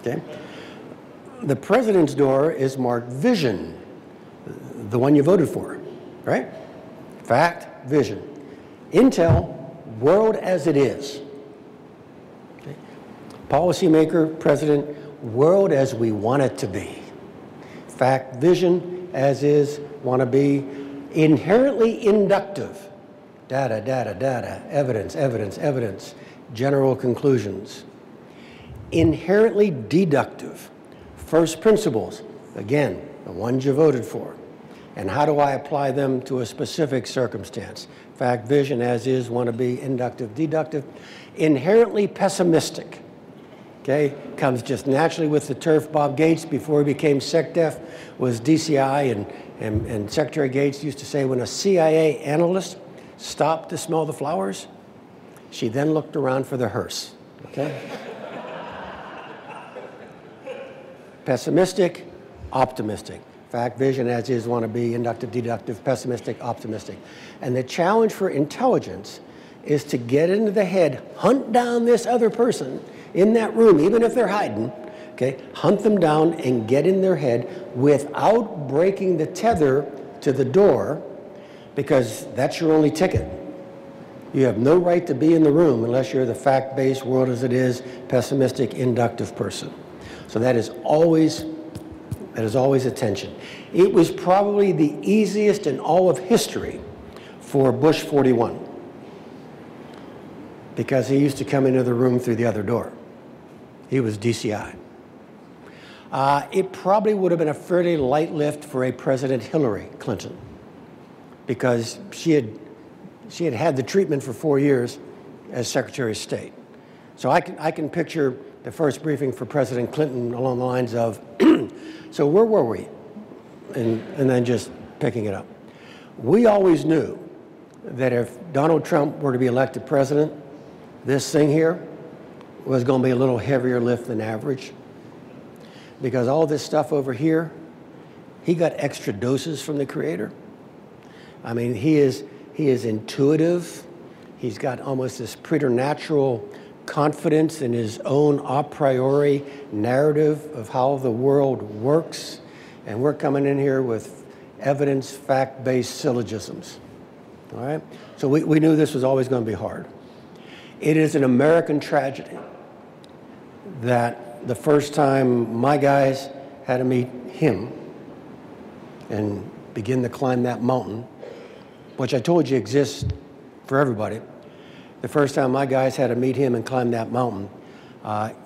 okay? The president's door is marked vision, the one you voted for, right? Fact, vision. Intel, world as it is. Okay? Policymaker, president, world as we want it to be. Fact, vision, as is, want to be. Inherently inductive. Data, data, data, evidence, evidence, evidence, general conclusions. Inherently deductive. First principles, again, the ones you voted for. And how do I apply them to a specific circumstance? Fact, vision, as is, want to be, inductive, deductive. Inherently pessimistic, okay? Comes just naturally with the turf. Bob Gates, before he became SecDef, was DCI, and Secretary Gates used to say, when a CIA analyst stopped to smell the flowers, she then looked around for the hearse, okay? Pessimistic, optimistic. Fact, vision, as is, want to be, inductive, deductive, pessimistic, optimistic. And the challenge for intelligence is to get into the head, hunt down this other person in that room, even if they're hiding, okay? Hunt them down and get in their head without breaking the tether to the door, because that's your only ticket. You have no right to be in the room unless you're the fact-based, world as it is, pessimistic, inductive person. So that is always a tension. It was probably the easiest in all of history for Bush 41, because he used to come into the room through the other door. He was DCI. It probably would have been a fairly light lift for a President Hillary Clinton, because she had the treatment for 4 years as Secretary of State. So I can picture the first briefing for President Clinton along the lines of, so where were we? And then just picking it up. We always knew that if Donald Trump were to be elected president, this thing here was going to be a little heavier lift than average, because all this stuff over here, he got extra doses from the Creator. I mean, he is intuitive. He's got almost this preternatural confidence in his own a priori narrative of how the world works. And we're coming in here with evidence, fact-based syllogisms, all right? So we knew this was always going to be hard. It is an American tragedy that the first time my guys had to meet him and begin to climb that mountain, which I told you exists for everybody, the first time my guys had to meet him and climb that mountain,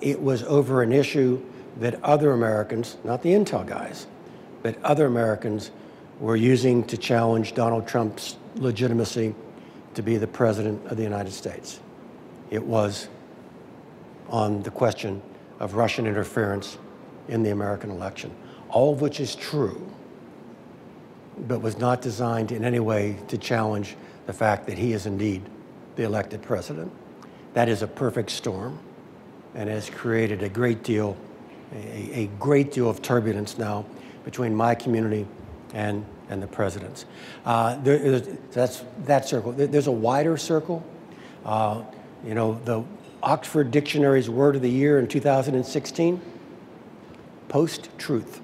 it was over an issue that other Americans, not the intel guys, but other Americans were using to challenge Donald Trump's legitimacy to be the president of the United States. It was on the question of Russian interference in the American election, all of which is true, but was not designed in any way to challenge the fact that he is indeed the elected president. That is a perfect storm and has created a great deal of turbulence now between my community and the president's. That's that circle. There's a wider circle. You know, the Oxford Dictionary's word of the year in 2016, post-truth,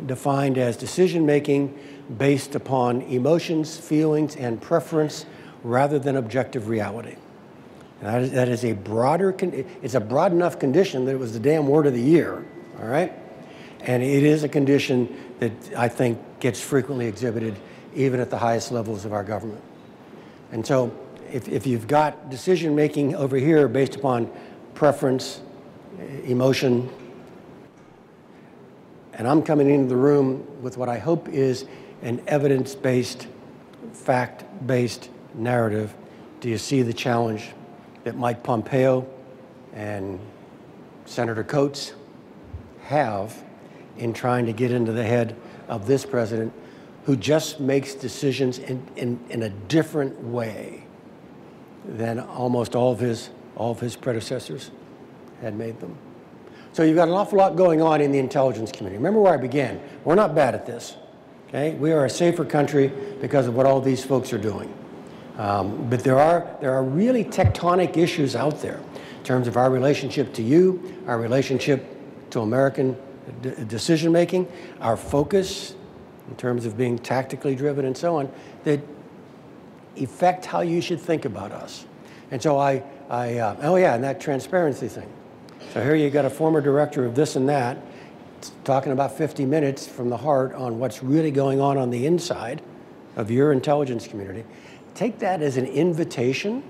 defined as decision-making based upon emotions, feelings, and preference rather than objective reality. And that is a broader, it's a broad enough condition that it was the damn word of the year, all right? And it is a condition that I think gets frequently exhibited even at the highest levels of our government. And so if you've got decision-making over here based upon preference, emotion, and I'm coming into the room with what I hope is an evidence-based, fact-based narrative, do you see the challenge that Mike Pompeo and Senator Coates have in trying to get into the head of this president who just makes decisions in a different way than almost all of his predecessors had made them? So you've got an awful lot going on in the intelligence community. Remember where I began. We're not bad at this. Okay? We are a safer country because of what all these folks are doing. But there are really tectonic issues out there in terms of our relationship to you, our relationship to American decision-making, our focus in terms of being tactically driven and so on, that affect how you should think about us. And so oh yeah, and that transparency thing. So here you got a former director of this and that talking about 50 minutes from the heart on what's really going on the inside of your intelligence community. Take that as an invitation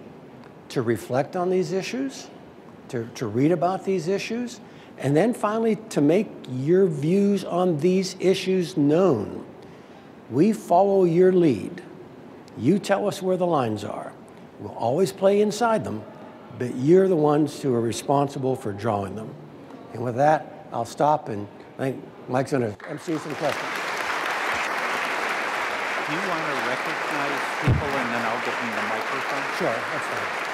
to reflect on these issues, to read about these issues, and then finally to make your views on these issues known. We follow your lead. You tell us where the lines are. We'll always play inside them, but you're the ones who are responsible for drawing them. And with that, I'll stop, and I think Mike's going to MC some questions. Do you want to recognize people and then I'll give them the microphone? Sure, that's fine.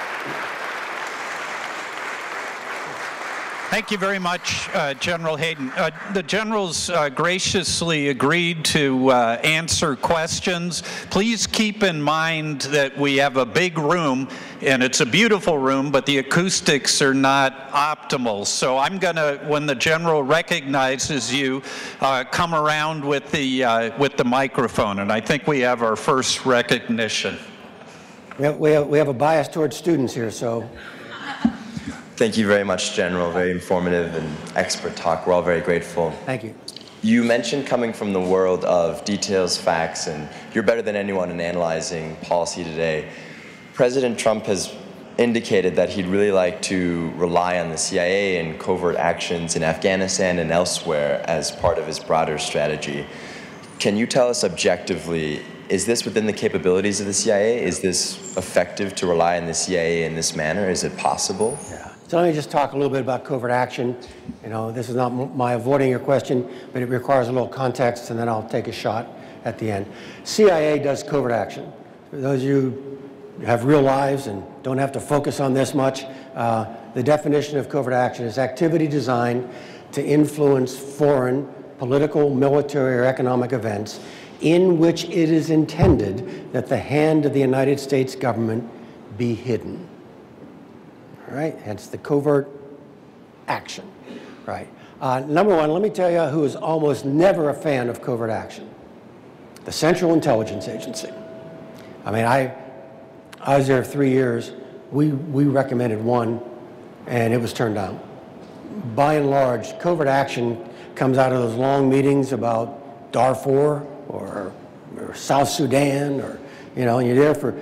Thank you very much, General Hayden. The generals graciously agreed to answer questions. Please keep in mind that we have a big room, and it's a beautiful room, but the acoustics are not optimal. So I'm going to, when the general recognizes you, come around with the microphone, and I think we have our first recognition. We have a bias towards students here, so. Thank you very much, General. Very informative and expert talk. We're all very grateful. Thank you. You mentioned coming from the world of details, facts, and you're better than anyone in analyzing policy today. President Trump has indicated that he'd really like to rely on the CIA and covert actions in Afghanistan and elsewhere as part of his broader strategy. Can you tell us objectively, is this within the capabilities of the CIA? Is this effective to rely on the CIA in this manner? Is it possible? Yeah. So let me just talk a little bit about covert action. You know, this is not my avoiding your question, but it requires a little context, and then I'll take a shot at the end. CIA does covert action. For those of you who have real lives and don't have to focus on this much, the definition of covert action is activity designed to influence foreign political, military, or economic events in which it is intended that the hand of the United States government be hidden. All right, hence the covert action, right? Number one, let me tell you who is almost never a fan of covert action. The Central Intelligence Agency. I mean, I was there 3 years. We recommended one, and it was turned down. By and large, covert action comes out of those long meetings about Darfur or South Sudan, or, you know, and you're there for,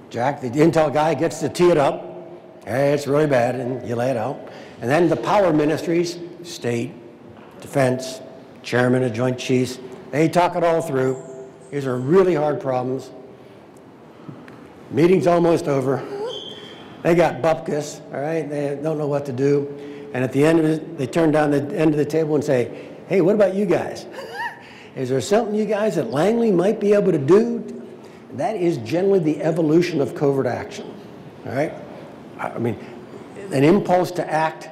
Jack, the intel guy gets to tee it up. Hey, it's really bad, and you lay it out. And then the power ministries, state, defense, chairman of Joint Chiefs, they talk it all through. These are really hard problems. Meeting's almost over. They got bupkis, all right? They don't know what to do. And at the end of it, they turn down the end of the table and say, hey, what about you guys? Is there something you guys at Langley might be able to do? That is generally the evolution of covert action, all right? I mean, an impulse to act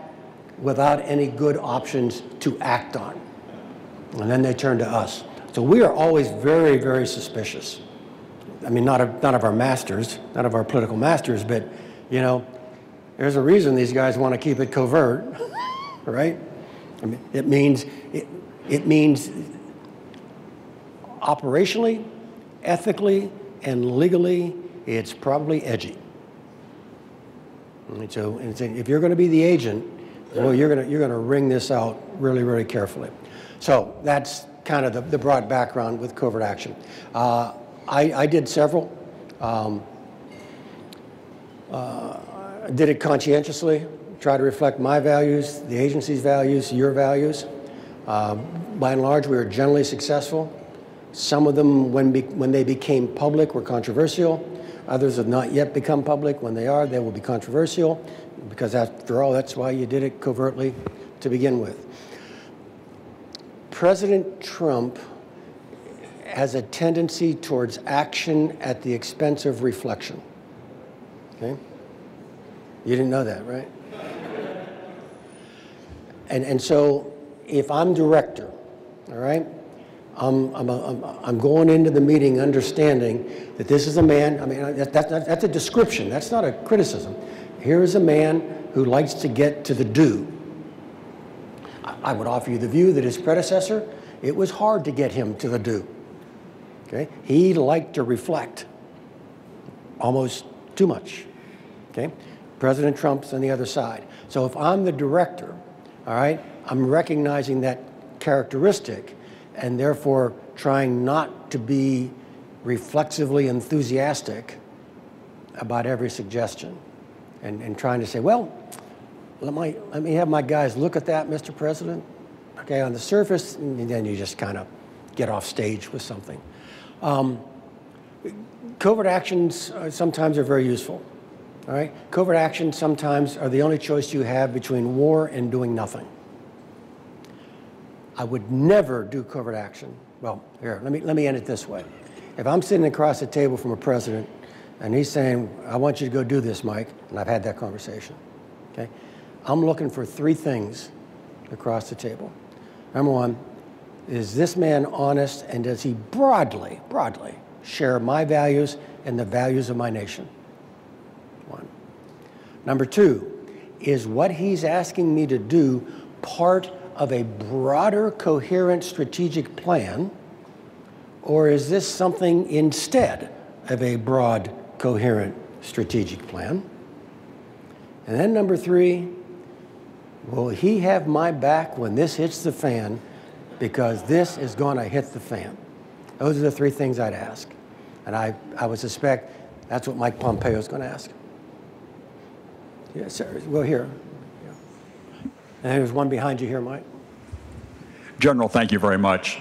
without any good options to act on. And then they turn to us. So we are always very, very suspicious. I mean, not of our masters, not of our political masters, but, you know, there's a reason these guys want to keep it covert, right? I mean, it means operationally, ethically, and legally, it's probably edgy. And so if you're going to be the agent, well, you're going to wring this out really, really carefully. So that's kind of the broad background with Covert Action. I did several. I did it conscientiously, try to reflect my values, the agency's values, your values. By and large, we were generally successful. Some of them, when they became public, were controversial. Others have not yet become public. When they are, they will be controversial, because after all, that's why you did it covertly to begin with. President Trump has a tendency towards action at the expense of reflection. Okay? You didn't know that, right? And so if I'm director, all right, I'm going into the meeting understanding that this is a man, I mean, that's a description, that's not a criticism. Here is a man who likes to get to the do. I would offer you the view that his predecessor, it was hard to get him to the do. Okay? He liked to reflect, almost too much. Okay? President Trump's on the other side. So if I'm the director, all right, I'm recognizing that characteristic and therefore trying not to be reflexively enthusiastic about every suggestion and trying to say, well, let me have my guys look at that, Mr. President. Okay, on the surface, and then you just kind of get off stage with something. Covert actions sometimes are very useful. All right, covert actions sometimes are the only choice you have between war and doing nothing. I would never do covert action. Well, here, let me end it this way. If I'm sitting across the table from a president and he's saying, I want you to go do this, Mike, and I've had that conversation, okay? I'm looking for three things across the table. Number one, is this man honest, and does he broadly share my values and the values of my nation? One. Number two, is what he's asking me to do part of a broader, coherent strategic plan, or is this something instead of a broad, coherent strategic plan? And then number three, will he have my back when this hits the fan, because this is going to hit the fan? Those are the three things I'd ask. And I would suspect that's what Mike Pompeo is going to ask. Yes, sir. Well, here. Yeah. And there's one behind you here, Mike. General, thank you very much.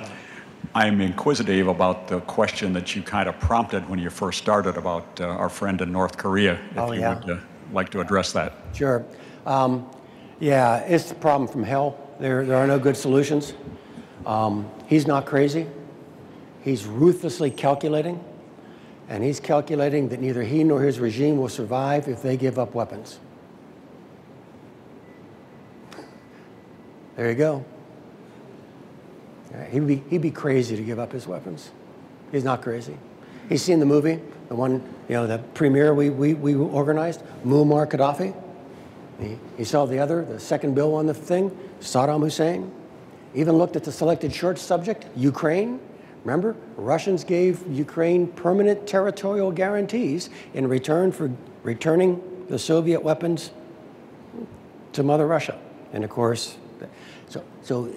I'm inquisitive about the question that you kind of prompted when you first started about our friend in North Korea. If you would like to address that. Sure. Yeah, it's the problem from hell. There are no good solutions. He's not crazy. He's ruthlessly calculating. And he's calculating that neither he nor his regime will survive if they give up weapons. There you go. He'd be crazy to give up his weapons. He's not crazy. He's seen the movie, the one, the premiere we organized, Muammar Gaddafi. He saw the second bill on the thing, Saddam Hussein. Even looked at the selected short subject, Ukraine. Remember, Russians gave Ukraine permanent territorial guarantees in return for returning the Soviet weapons to Mother Russia. And of course, so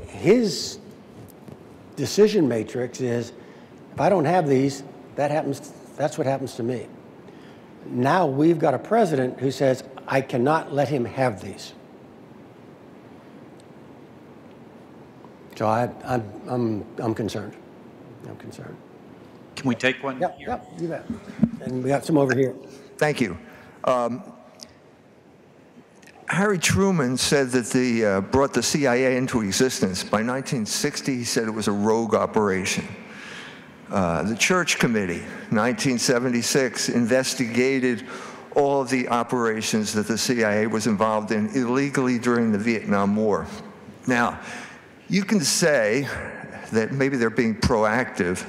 his decision matrix is, if I don't have these, that's what happens to me. Now we've got a president who says, I cannot let him have these. So I'm concerned. I'm concerned. Can we take one? Yeah, you bet. And we got some over here. Thank you. Harry Truman said that they brought the CIA into existence. By 1960, he said it was a rogue operation. The Church Committee, 1976, investigated all of the operations that the CIA was involved in illegally during the Vietnam War. Now, you can say that maybe they're being proactive,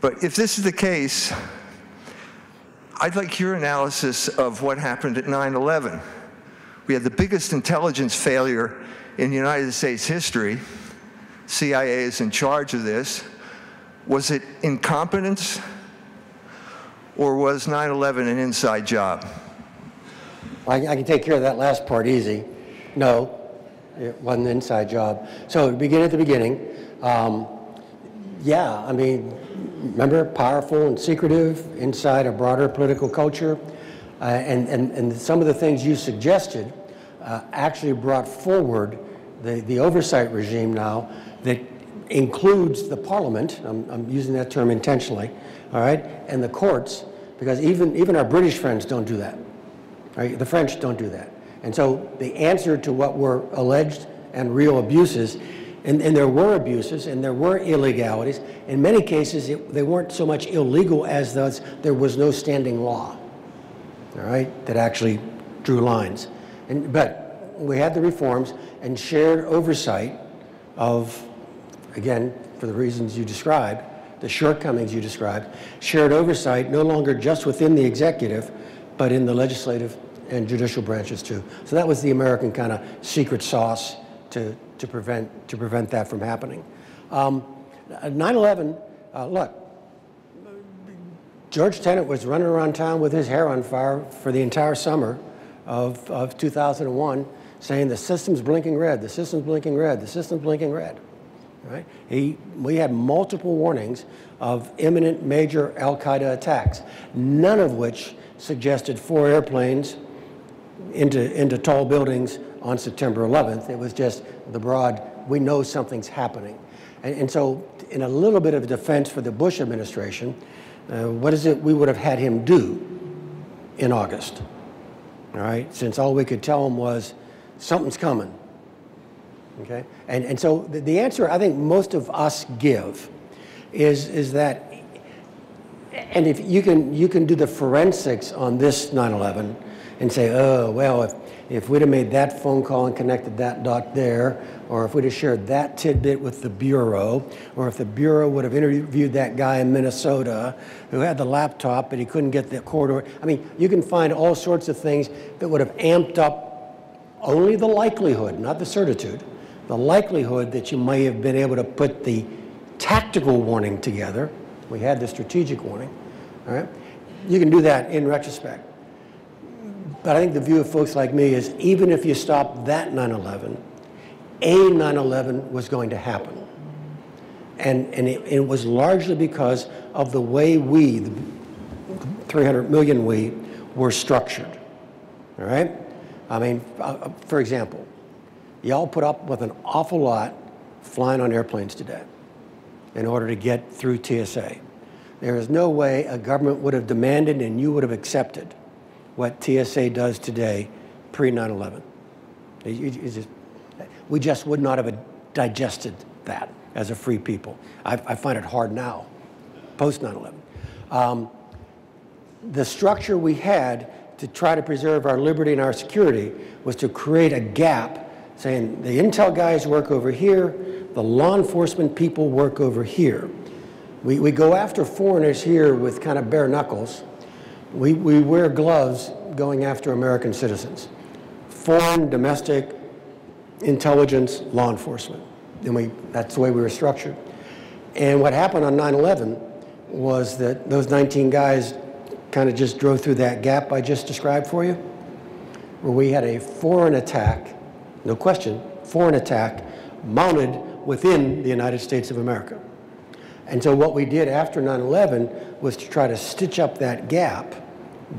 but if this is the case, I'd like your analysis of what happened at 9/11. We had the biggest intelligence failure in United States history. CIA is in charge of this. Was it incompetence, or was 9/11 an inside job? I can take care of that last part easy. No, It wasn't an inside job. So to begin at the beginning, yeah, I mean, remember, powerful and secretive inside a broader political culture. And some of the things you suggested actually brought forward the oversight regime now that includes the parliament, I'm using that term intentionally, all right, and the courts, because even our British friends don't do that, right? The French don't do that. And so the answer to what were alleged and real abuses, and there were abuses and there were illegalities, in many cases they weren't so much illegal as there was no standing law, all right, that actually drew lines. But we had the reforms and shared oversight of, again, for the reasons you described, the shortcomings you described, shared oversight no longer just within the executive, but in the legislative and judicial branches too. So that was the American kind of secret sauce to prevent that from happening. 9/11, look, George Tenet was running around town with his hair on fire for the entire summer of 2001, saying the system's blinking red, the system's blinking red, the system's blinking red. Right? We had multiple warnings of imminent major al-Qaeda attacks, none of which suggested 4 airplanes into tall buildings on September 11th. It was just the broad, we know something's happening. And so in a little bit of defense for the Bush administration, what is it we would have had him do in August? All right, since all we could tell him was something's coming. Okay, and so the answer I think most of us give is that, and if you can do the forensics on this 9/11 and say, oh well, if we'd have made that phone call and connected that dot there, or if we'd have shared that tidbit with the Bureau, or if the Bureau would have interviewed that guy in Minnesota who had the laptop but he couldn't get the corridor. I mean, you can find all sorts of things that would have amped up only the likelihood, not the certitude, the likelihood that you may have been able to put the tactical warning together. We had the strategic warning, all right? You can do that in retrospect. But I think the view of folks like me is even if you stop that 9/11, a 9/11 was going to happen. And it was largely because of the way we, the 300 million we, were structured, all right? I mean, for example, y'all put up with an awful lot flying on airplanes today in order to get through TSA. There is no way a government would have demanded and you would have accepted what TSA does today pre-9/11. We just would not have digested that as a free people. I find it hard now, post-9/11. The structure we had to try to preserve our liberty and our security was to create a gap saying the intel guys work over here, the law enforcement people work over here. We go after foreigners here with kind of bare knuckles. We wear gloves going after American citizens. Foreign, domestic, intelligence, law enforcement. And that's the way we were structured. And what happened on 9/11 was that those 19 guys kind of just drove through that gap I just described for you, where we had a foreign attack, no question, foreign attack mounted within the United States of America. And so what we did after 9/11 was to try to stitch up that gap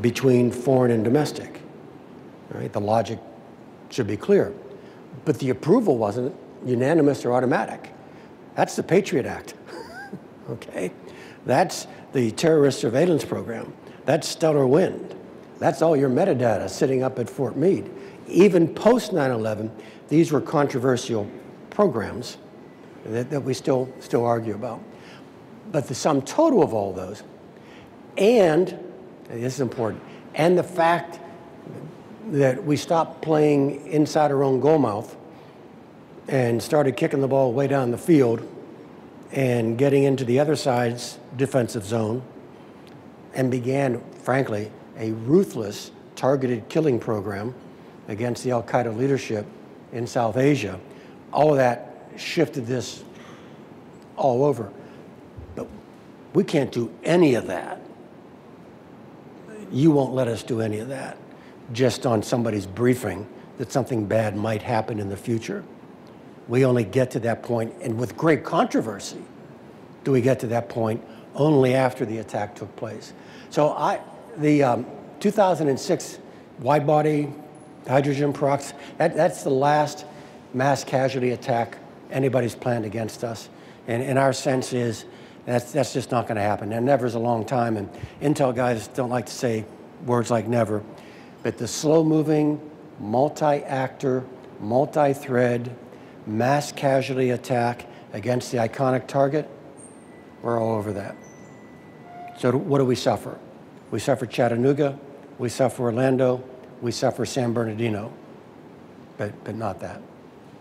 between foreign and domestic. All right, the logic should be clear. But the approval wasn't unanimous or automatic. That's the Patriot Act, okay? That's the terrorist surveillance program. That's stellar wind. That's all your metadata sitting up at Fort Meade. Even post 9/11, these were controversial programs that we still argue about. But the sum total of all those, and this is important, and the fact that we stopped playing inside our own goalmouth and started kicking the ball way down the field and getting into the other side's defensive zone and began, frankly, a ruthless targeted killing program against the al-Qaeda leadership in South Asia. All of that shifted this all over. But we can't do any of that. You won't let us do any of that just on somebody's briefing that something bad might happen in the future. We only get to that point, and with great controversy, do we get to that point only after the attack took place. So the 2006 wide-body hydrogen peroxide, that's the last mass casualty attack anybody's planned against us. And our sense is that's just not going to happen. And never's a long time, and Intel guys don't like to say words like never. But the slow-moving, multi-actor, multi-thread, mass casualty attack against the iconic target, we're all over that. So what do we suffer? We suffer Chattanooga, we suffer Orlando, we suffer San Bernardino, but not that.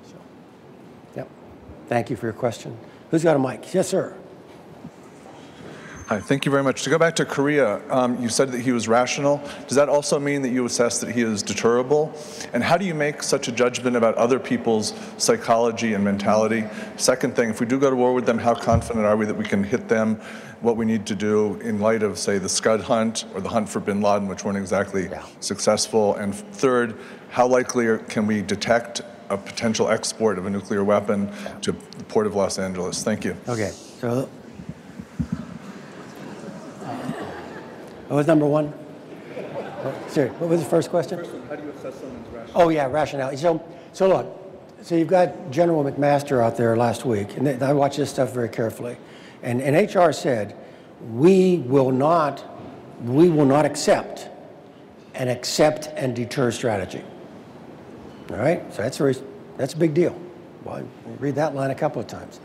So, yep. Thank you for your question. Who's got a mic? Yes, sir. Hi, thank you very much. To go back to Korea, you said that he was rational. Does that also mean that you assess that he is deterrable? And how do you make such a judgment about other people's psychology and mentality? Second thing, if we do go to war with them, how confident are we that we can hit them, what we need to do in light of, say, the Scud hunt or the hunt for bin Laden, which weren't exactly successful? And third, how likely can we detect a potential export of a nuclear weapon to the port of Los Angeles? Thank you. Okay, so what was number one? Sorry, what was the first question? First one, how do you assess someone's rationality? Oh yeah, rationality. So look, so you've got General McMaster out there last week, and I watch this stuff very carefully, and HR said, we will not accept and deter strategy. All right, so that's a big deal. Well, read that line a couple of times.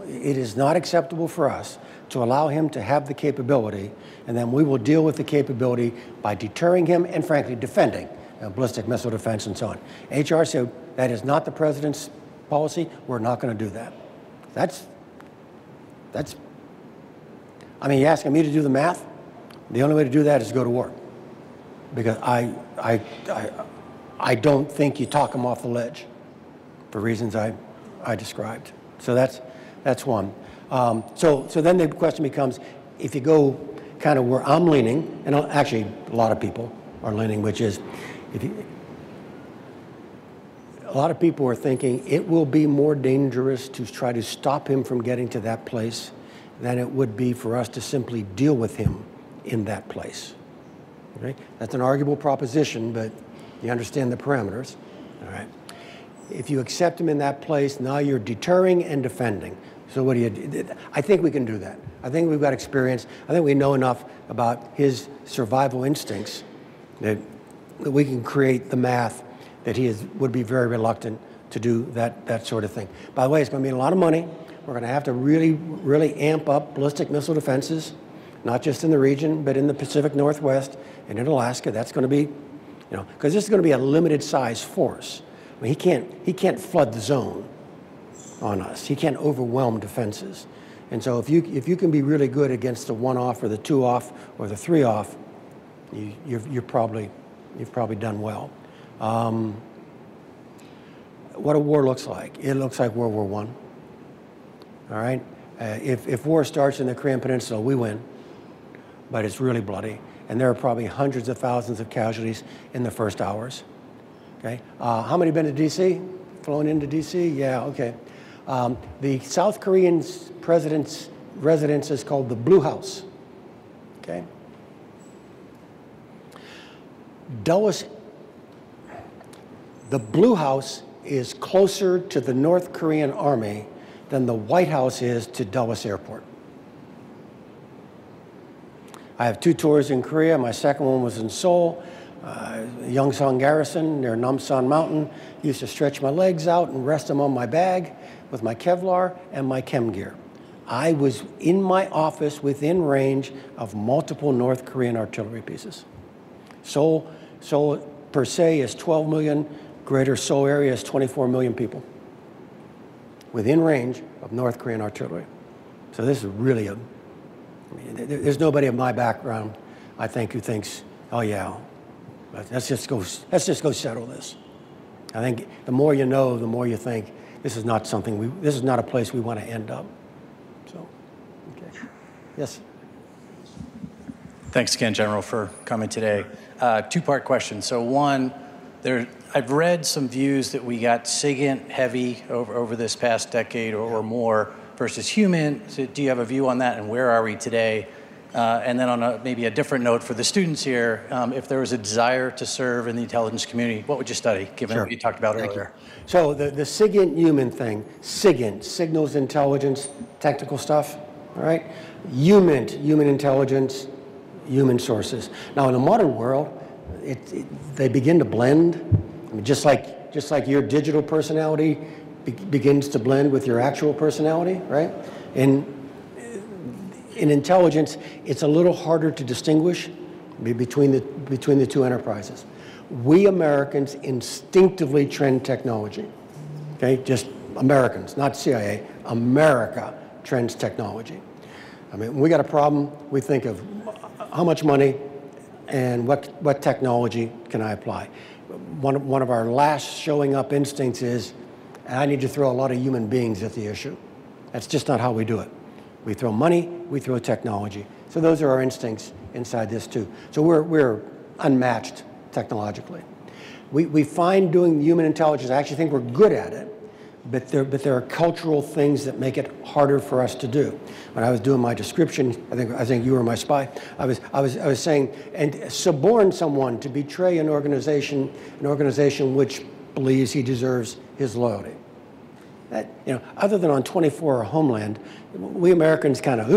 It is not acceptable for us to allow him to have the capability, and then we will deal with the capability by deterring him and, frankly, defending ballistic missile defense and so on. HR said that is not the president's policy. We're not going to do that. That's. I mean, you're asking me to do the math? The only way to do that is to go to war, because I don't think you talk him off the ledge for reasons I described. So that's one. So then the question becomes, if you go kind of where I'm leaning, and actually a lot of people are leaning, which is, a lot of people are thinking it will be more dangerous to try to stop him from getting to that place than it would be for us to simply deal with him in that place. Okay? That's an arguable proposition, but you understand the parameters. All right. If you accept him in that place, now you're deterring and defending. So what do you do? I think we can do that. I think we've got experience. I think we know enough about his survival instincts that we can create the math that he would be very reluctant to do that sort of thing. By the way, it's going to mean a lot of money. We're going to have to really, really amp up ballistic missile defenses, not just in the region, but in the Pacific Northwest and in Alaska. That's going to be, because this is going to be a limited size force. I mean, he can't flood the zone on us. He can't overwhelm defenses. And so if you can be really good against the 1-off or the 2-off or the 3-off, you've probably done well. What a war looks like. It looks like World War I. All right? If war starts in the Korean Peninsula, we win, but it's really bloody. And there are probably hundreds of thousands of casualties in the first hours. Okay? How many been to D.C.? Flown into D.C.? Yeah, okay. The South Korean president's residence is called the Blue House. Okay? The Blue House is closer to the North Korean army than the White House is to Dulles Airport. I have 2 tours in Korea. My second one was in Seoul. Yongsan Garrison near Namsan Mountain. Used to stretch my legs out and rest them on my bag with my Kevlar and my chem gear. I was in my office within range of multiple North Korean artillery pieces. Seoul per se is 12 million. Greater Seoul area is 24 million people within range of North Korean artillery. So this is really there's nobody of my background, I think, who thinks, oh yeah, let's just go settle this. I think the more you know, the more you think this is not this is not a place we want to end up. So, okay. Yes. Thanks again, General, for coming today. 2-part question. So one, I've read some views that we got SIGINT heavy over this past decade or more versus human. So do you have a view on that, and where are we today? And then on maybe a different note for the students here, if there was a desire to serve in the intelligence community, what would you study, given what you talked about earlier? So the SIGINT human thing, SIGINT, signals intelligence, technical stuff, all right? Human intelligence, human sources. Now in the modern world, they begin to blend. I mean, just like your digital personality begins to blend with your actual personality, right? In intelligence, it's a little harder to distinguish between the two enterprises. We Americans instinctively trend technology, okay? Just Americans, not CIA. America trends technology. I mean, when we got a problem, we think of how much money and what technology can I apply. One of our last showing up instincts is, I need to throw a lot of human beings at the issue. That's just not how we do it. We throw money, we throw technology. So those are our instincts inside this too. So we're unmatched technologically. We find doing human intelligence, I actually think we're good at it, but there are cultural things that make it harder for us to do. When I was doing my description, I think you were my spy, I was saying, and suborn someone to betray an organization which believes he deserves his loyalty. That, you know, other than on 24 or Homeland, we Americans kind of,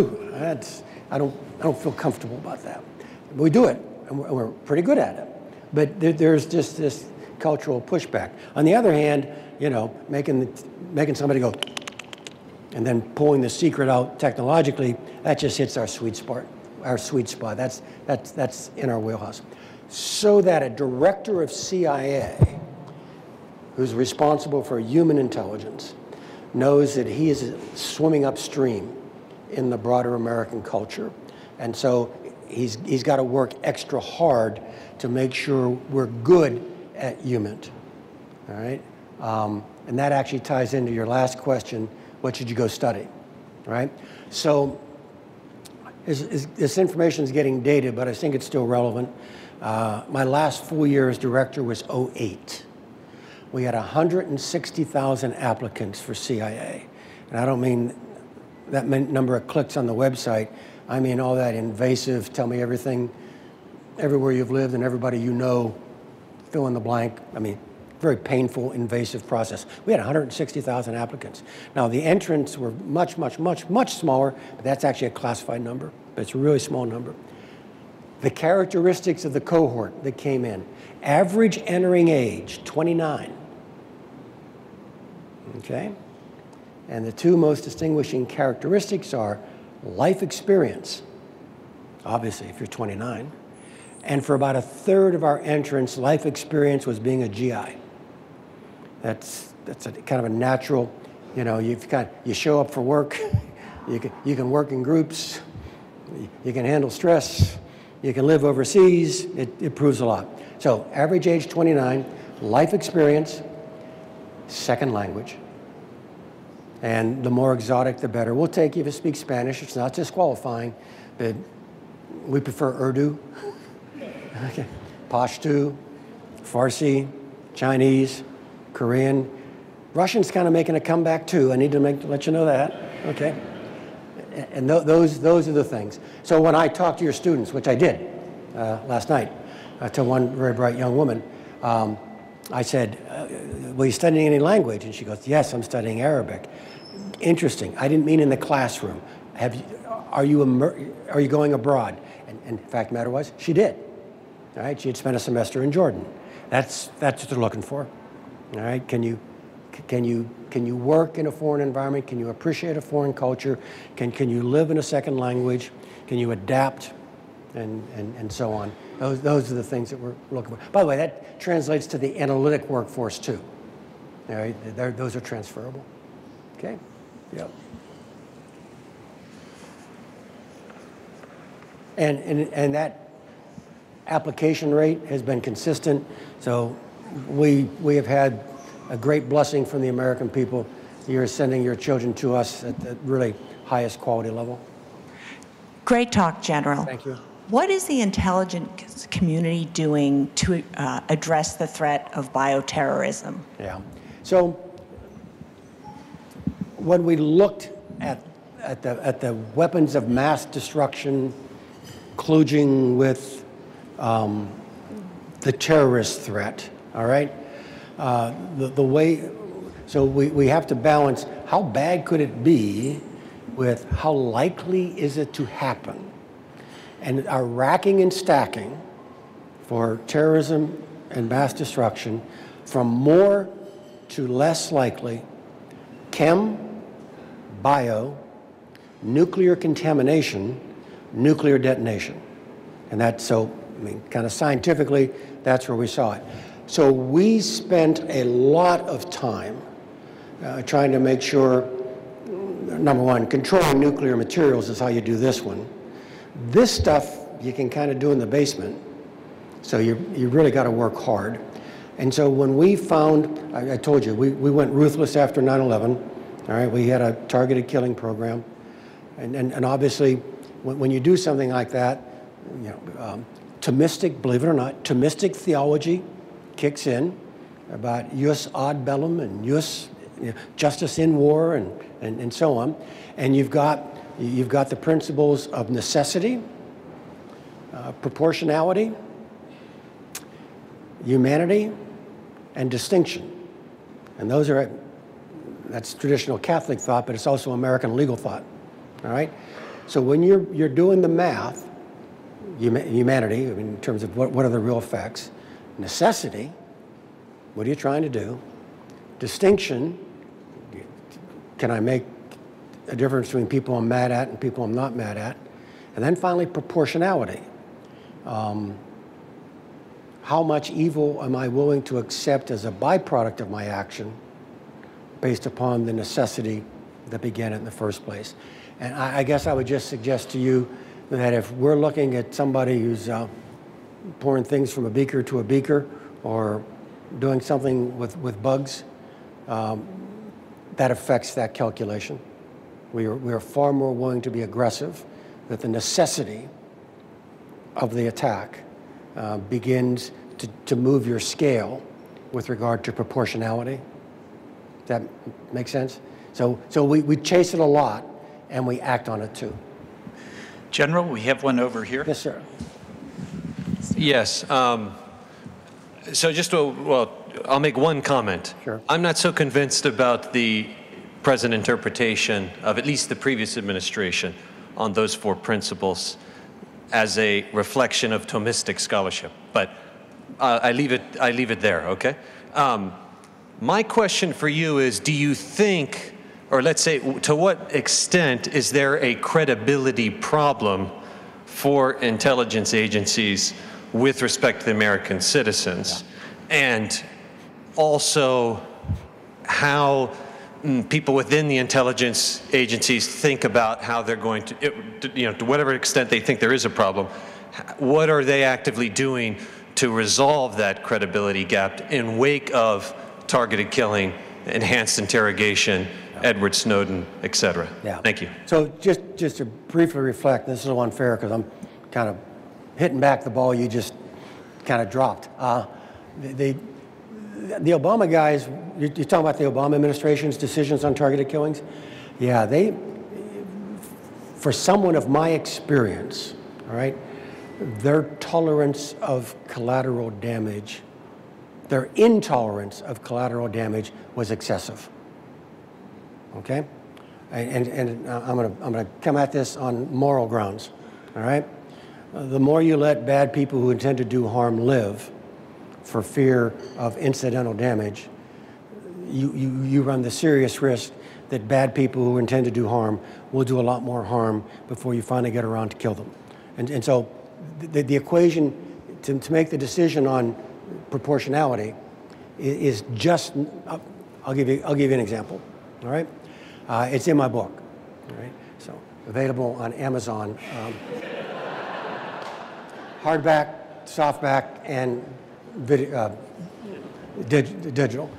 I don't feel comfortable about that. We do it, and we're pretty good at it. But there's just this cultural pushback. On the other hand, you know, making somebody go, and then pulling the secret out technologically, that just hits our sweet spot. That's in our wheelhouse. So that a director of CIA, who's responsible for human intelligence, knows that he is swimming upstream in the broader American culture. And so he's got to work extra hard to make sure we're good at human, all right? And that actually ties into your last question, what should you go study, right? So this information is getting dated, but I think it's still relevant. My last full year as director was 2008. We had 160,000 applicants for CIA. And I don't mean that number of clicks on the website. I mean all that invasive, tell me everything, everywhere you've lived and everybody you know, fill in the blank. I mean, very painful, invasive process. We had 160,000 applicants. Now, the entrants were much smaller, but that's actually a classified number, but it's a really small number. The characteristics of the cohort that came in, average entering age, 29, okay? And the two most distinguishing characteristics are life experience, obviously, if you're 29, and for about a third of our entrants, life experience was being a GI. That's a kind of a natural, you know, you show up for work, you can work in groups, you can handle stress, you can live overseas, it proves a lot. So average age 29, life experience, second language. And the more exotic, the better. We'll take you if you speak Spanish. It's not disqualifying, but we prefer Urdu, okay. Pashto, Farsi, Chinese, Korean. Russian's kind of making a comeback too. I need to let you know that, okay? And those are the things. So when I talk to your students, which I did last night, to one very bright young woman, I said, "Were you studying any language?" And she goes, "Yes, I'm studying Arabic." Interesting. I didn't mean in the classroom. Are you going abroad? And the fact of the matter was, she did. All right, she had spent a semester in Jordan. That's what they're looking for. All right, can you work in a foreign environment? Can you appreciate a foreign culture? Can you live in a second language? Can you adapt? And so on. Those are the things that we're looking for. By the way, that translates to the analytic workforce too. All right, those are transferable. Okay. Yep. And that application rate has been consistent. So we have had a great blessing from the American people. You're sending your children to us at the really highest quality level. Great talk, General. Thank you. What is the intelligence community doing to address the threat of bioterrorism? Yeah. So when we looked at the weapons of mass destruction kludging with the terrorist threat, all right? The way, so we have to balance how bad could it be with how likely is it to happen? And our racking and stacking for terrorism and mass destruction from more to less likely, chem, bio, nuclear contamination, nuclear detonation. And that's so, I mean, kind of scientifically, that's where we saw it. So we spent a lot of time trying to make sure, number one, controlling nuclear materials is how you do this one. This stuff you can kind of do in the basement, so you really got to work hard. And so when we found, I told you, we went ruthless after 9/11. All right, we had a targeted killing program, and obviously, when you do something like that, you know, Thomistic, believe it or not, Thomistic theology kicks in about jus ad bellum and jus, you know, justice in war, and so on, and you've got the principles of necessity, proportionality, humanity, and distinction. And those are, that's traditional Catholic thought, but it's also American legal thought, all right? So when you're doing the math, humanity, I mean, in terms of what are the real facts, necessity, what are you trying to do? Distinction, can I make a difference between people I'm mad at and people I'm not mad at? And then finally, proportionality. How much evil am I willing to accept as a byproduct of my action based upon the necessity that began it in the first place? And I guess I would just suggest to you that if we're looking at somebody who's pouring things from a beaker to a beaker or doing something with bugs, that affects that calculation. We are far more willing to be aggressive, that the necessity of the attack begins to move your scale with regard to proportionality. Does that make sense? So we chase it a lot, and we act on it too. General, we have one over here. Yes, sir. Yes. So just well, I'll make one comment. Sure. I'm not so convinced about the present interpretation of at least the previous administration on those four principles as a reflection of Thomistic scholarship, but I leave it there. Okay. My question for you is: do you think, or let's say, to what extent is there a credibility problem for intelligence agencies with respect to the American citizens, and also how people within the intelligence agencies think about how they're going to, to whatever extent they think there is a problem, what are they actively doing to resolve that credibility gap in wake of targeted killing, enhanced interrogation, Edward Snowden, et cetera? Yeah. Thank you. So just to briefly reflect, this is unfair because I'm kind of hitting back the ball you just kind of dropped. The Obama guys, you're talking about the Obama administration's decisions on targeted killings? Yeah, for someone of my experience, all right, their tolerance of collateral damage, their intolerance of collateral damage was excessive. Okay? And I'm gonna come at this on moral grounds, all right? The more you let bad people who intend to do harm live for fear of incidental damage, you run the serious risk that bad people who intend to do harm will do a lot more harm before you finally get around to kill them. And so the equation to make the decision on proportionality is just, I'll give you an example, all right? It's in my book, all right? So available on Amazon, hardback, softback, and video, digital.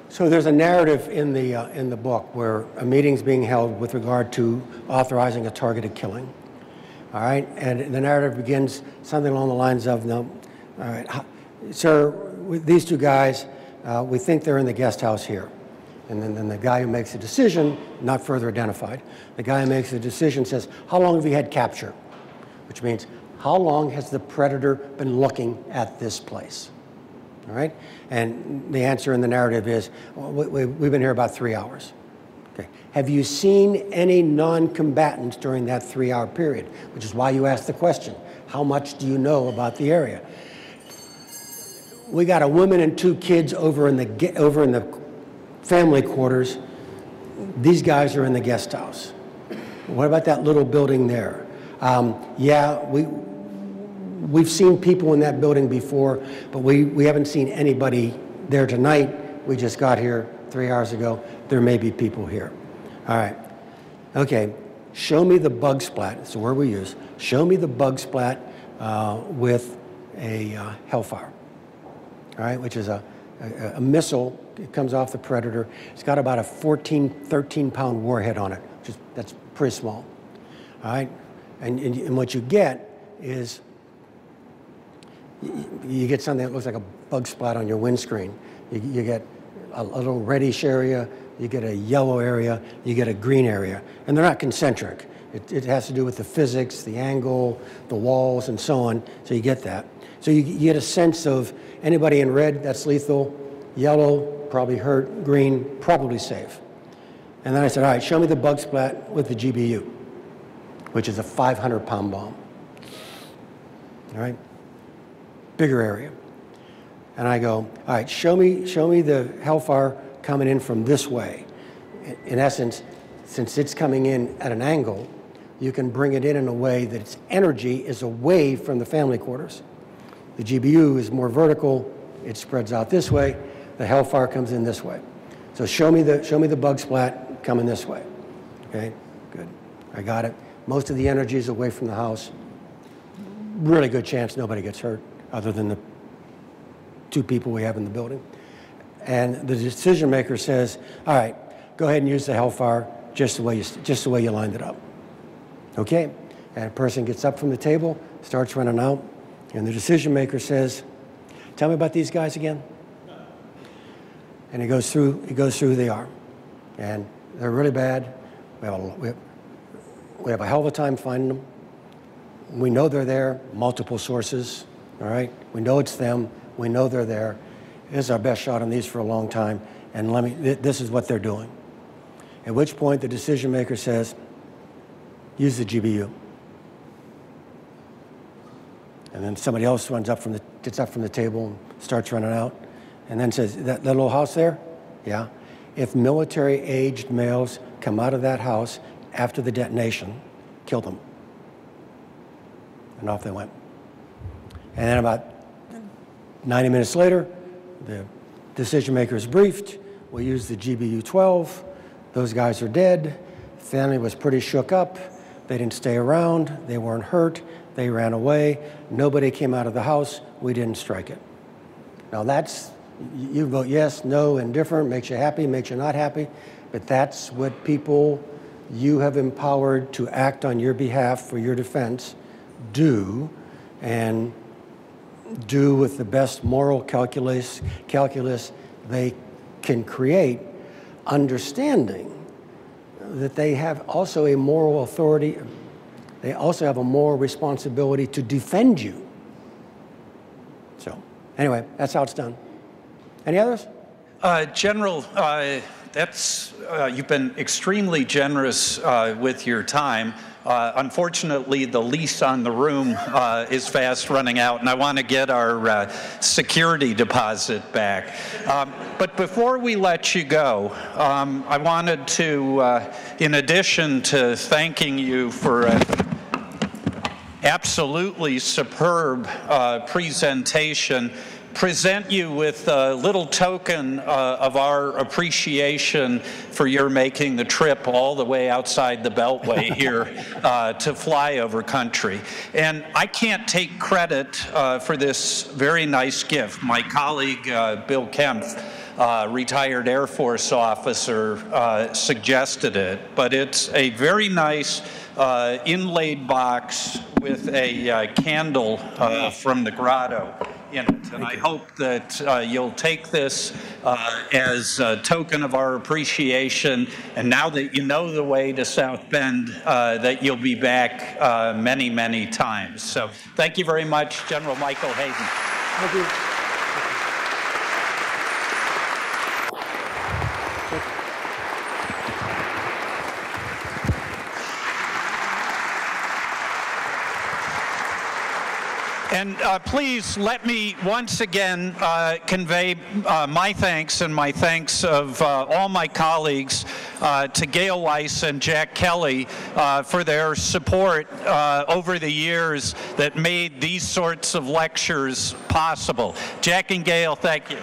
So there's a narrative in the book where a meeting's being held with regard to authorizing a targeted killing. all right? And the narrative begins something along the lines of, no, all right, sir, these two guys, we think they're in the guest house here. And then the guy who makes the decision, not further identified, the guy who makes the decision says, how long have you had capture? Which means, how long has the predator been looking at this place? All right? And the answer in the narrative is, well, we've been here about 3 hours. Okay. Have you seen any non-combatants during that 3-hour period? Which is why you asked the question, how much do you know about the area? We got a woman and 2 kids over in the family quarters. These guys are in the guest house. What about that little building there? Yeah, we've seen people in that building before, but we haven't seen anybody there tonight. We just got here 3 hours ago. There may be people here. All right. Okay. Show me the bug splat. It's the word we use. Show me the bug splat with a Hellfire. All right, which is a missile. It comes off the Predator. It's got about a 13-pound warhead on it. That's pretty small. All right, and what you get is you get something that looks like a bug splat on your windscreen. You get a little reddish area, you get a yellow area, you get a green area, and they're not concentric. It has to do with the physics, the angle, the walls, and so on, so you get that. So you get a sense of anybody in red, that's lethal, yellow, probably hurt, green, probably safe. And then I said, all right, show me the bug splat with the GBU, which is a 500-pound bomb. All right? Bigger area. And I go, all right, show me the Hellfire coming in from this way. In essence, since it's coming in at an angle, you can bring it in a way that its energy is away from the family quarters. The GBU is more vertical, it spreads out this way, the Hellfire comes in this way. So show me the bug splat coming this way. Okay, good, I got it. Most of the energy is away from the house. Really good chance nobody gets hurt other than the 2 people we have in the building. And the decision maker says, all right, go ahead and use the Hellfire just the way you lined it up. Okay, and a person gets up from the table, starts running out, and the decision maker says, tell me about these guys again. And he goes through who they are. And they're really bad. We have a hell of a time finding them. We know they're there, multiple sources, all right? We know it's them, we know they're there. This is our best shot on these for a long time, and this is what they're doing. At which point the decision maker says, use the GBU. And then somebody else gets up from the table and starts running out, and then says, that little house there? Yeah. If military-aged males come out of that house after the detonation, kill them. And off they went. And then about 90 minutes later, the decision maker is briefed. We used the GBU-12. Those guys are dead. The family was pretty shook up. They didn't stay around. They weren't hurt. They ran away. Nobody came out of the house. We didn't strike it. Now that's, you vote yes, no, indifferent, makes you happy, makes you not happy, but that's what people you have empowered to act on your behalf for your defense do, and do with the best moral calculus they can create, understanding that they have also a moral authority. They also have a moral responsibility to defend you. So, anyway, that's how it's done. Any others? General, you've been extremely generous with your time. Unfortunately, the lease on the room is fast running out, and I want to get our security deposit back. But before we let you go, I wanted to, in addition to thanking you for an absolutely superb presentation, present you with a little token of our appreciation for your making the trip all the way outside the Beltway here to fly over country. And I can't take credit for this very nice gift. My colleague, Bill Kempf, retired Air Force officer, suggested it, but it's a very nice inlaid box with a candle from the grotto in it. And I hope that you'll take this as a token of our appreciation. And now that you know the way to South Bend, that you'll be back many, many times. So thank you very much, General Michael Hayden. Thank you. And please let me once again convey my thanks and my thanks of all my colleagues to Gail Weiss and Jack Kelly for their support over the years that made these sorts of lectures possible. Jack and Gail, thank you.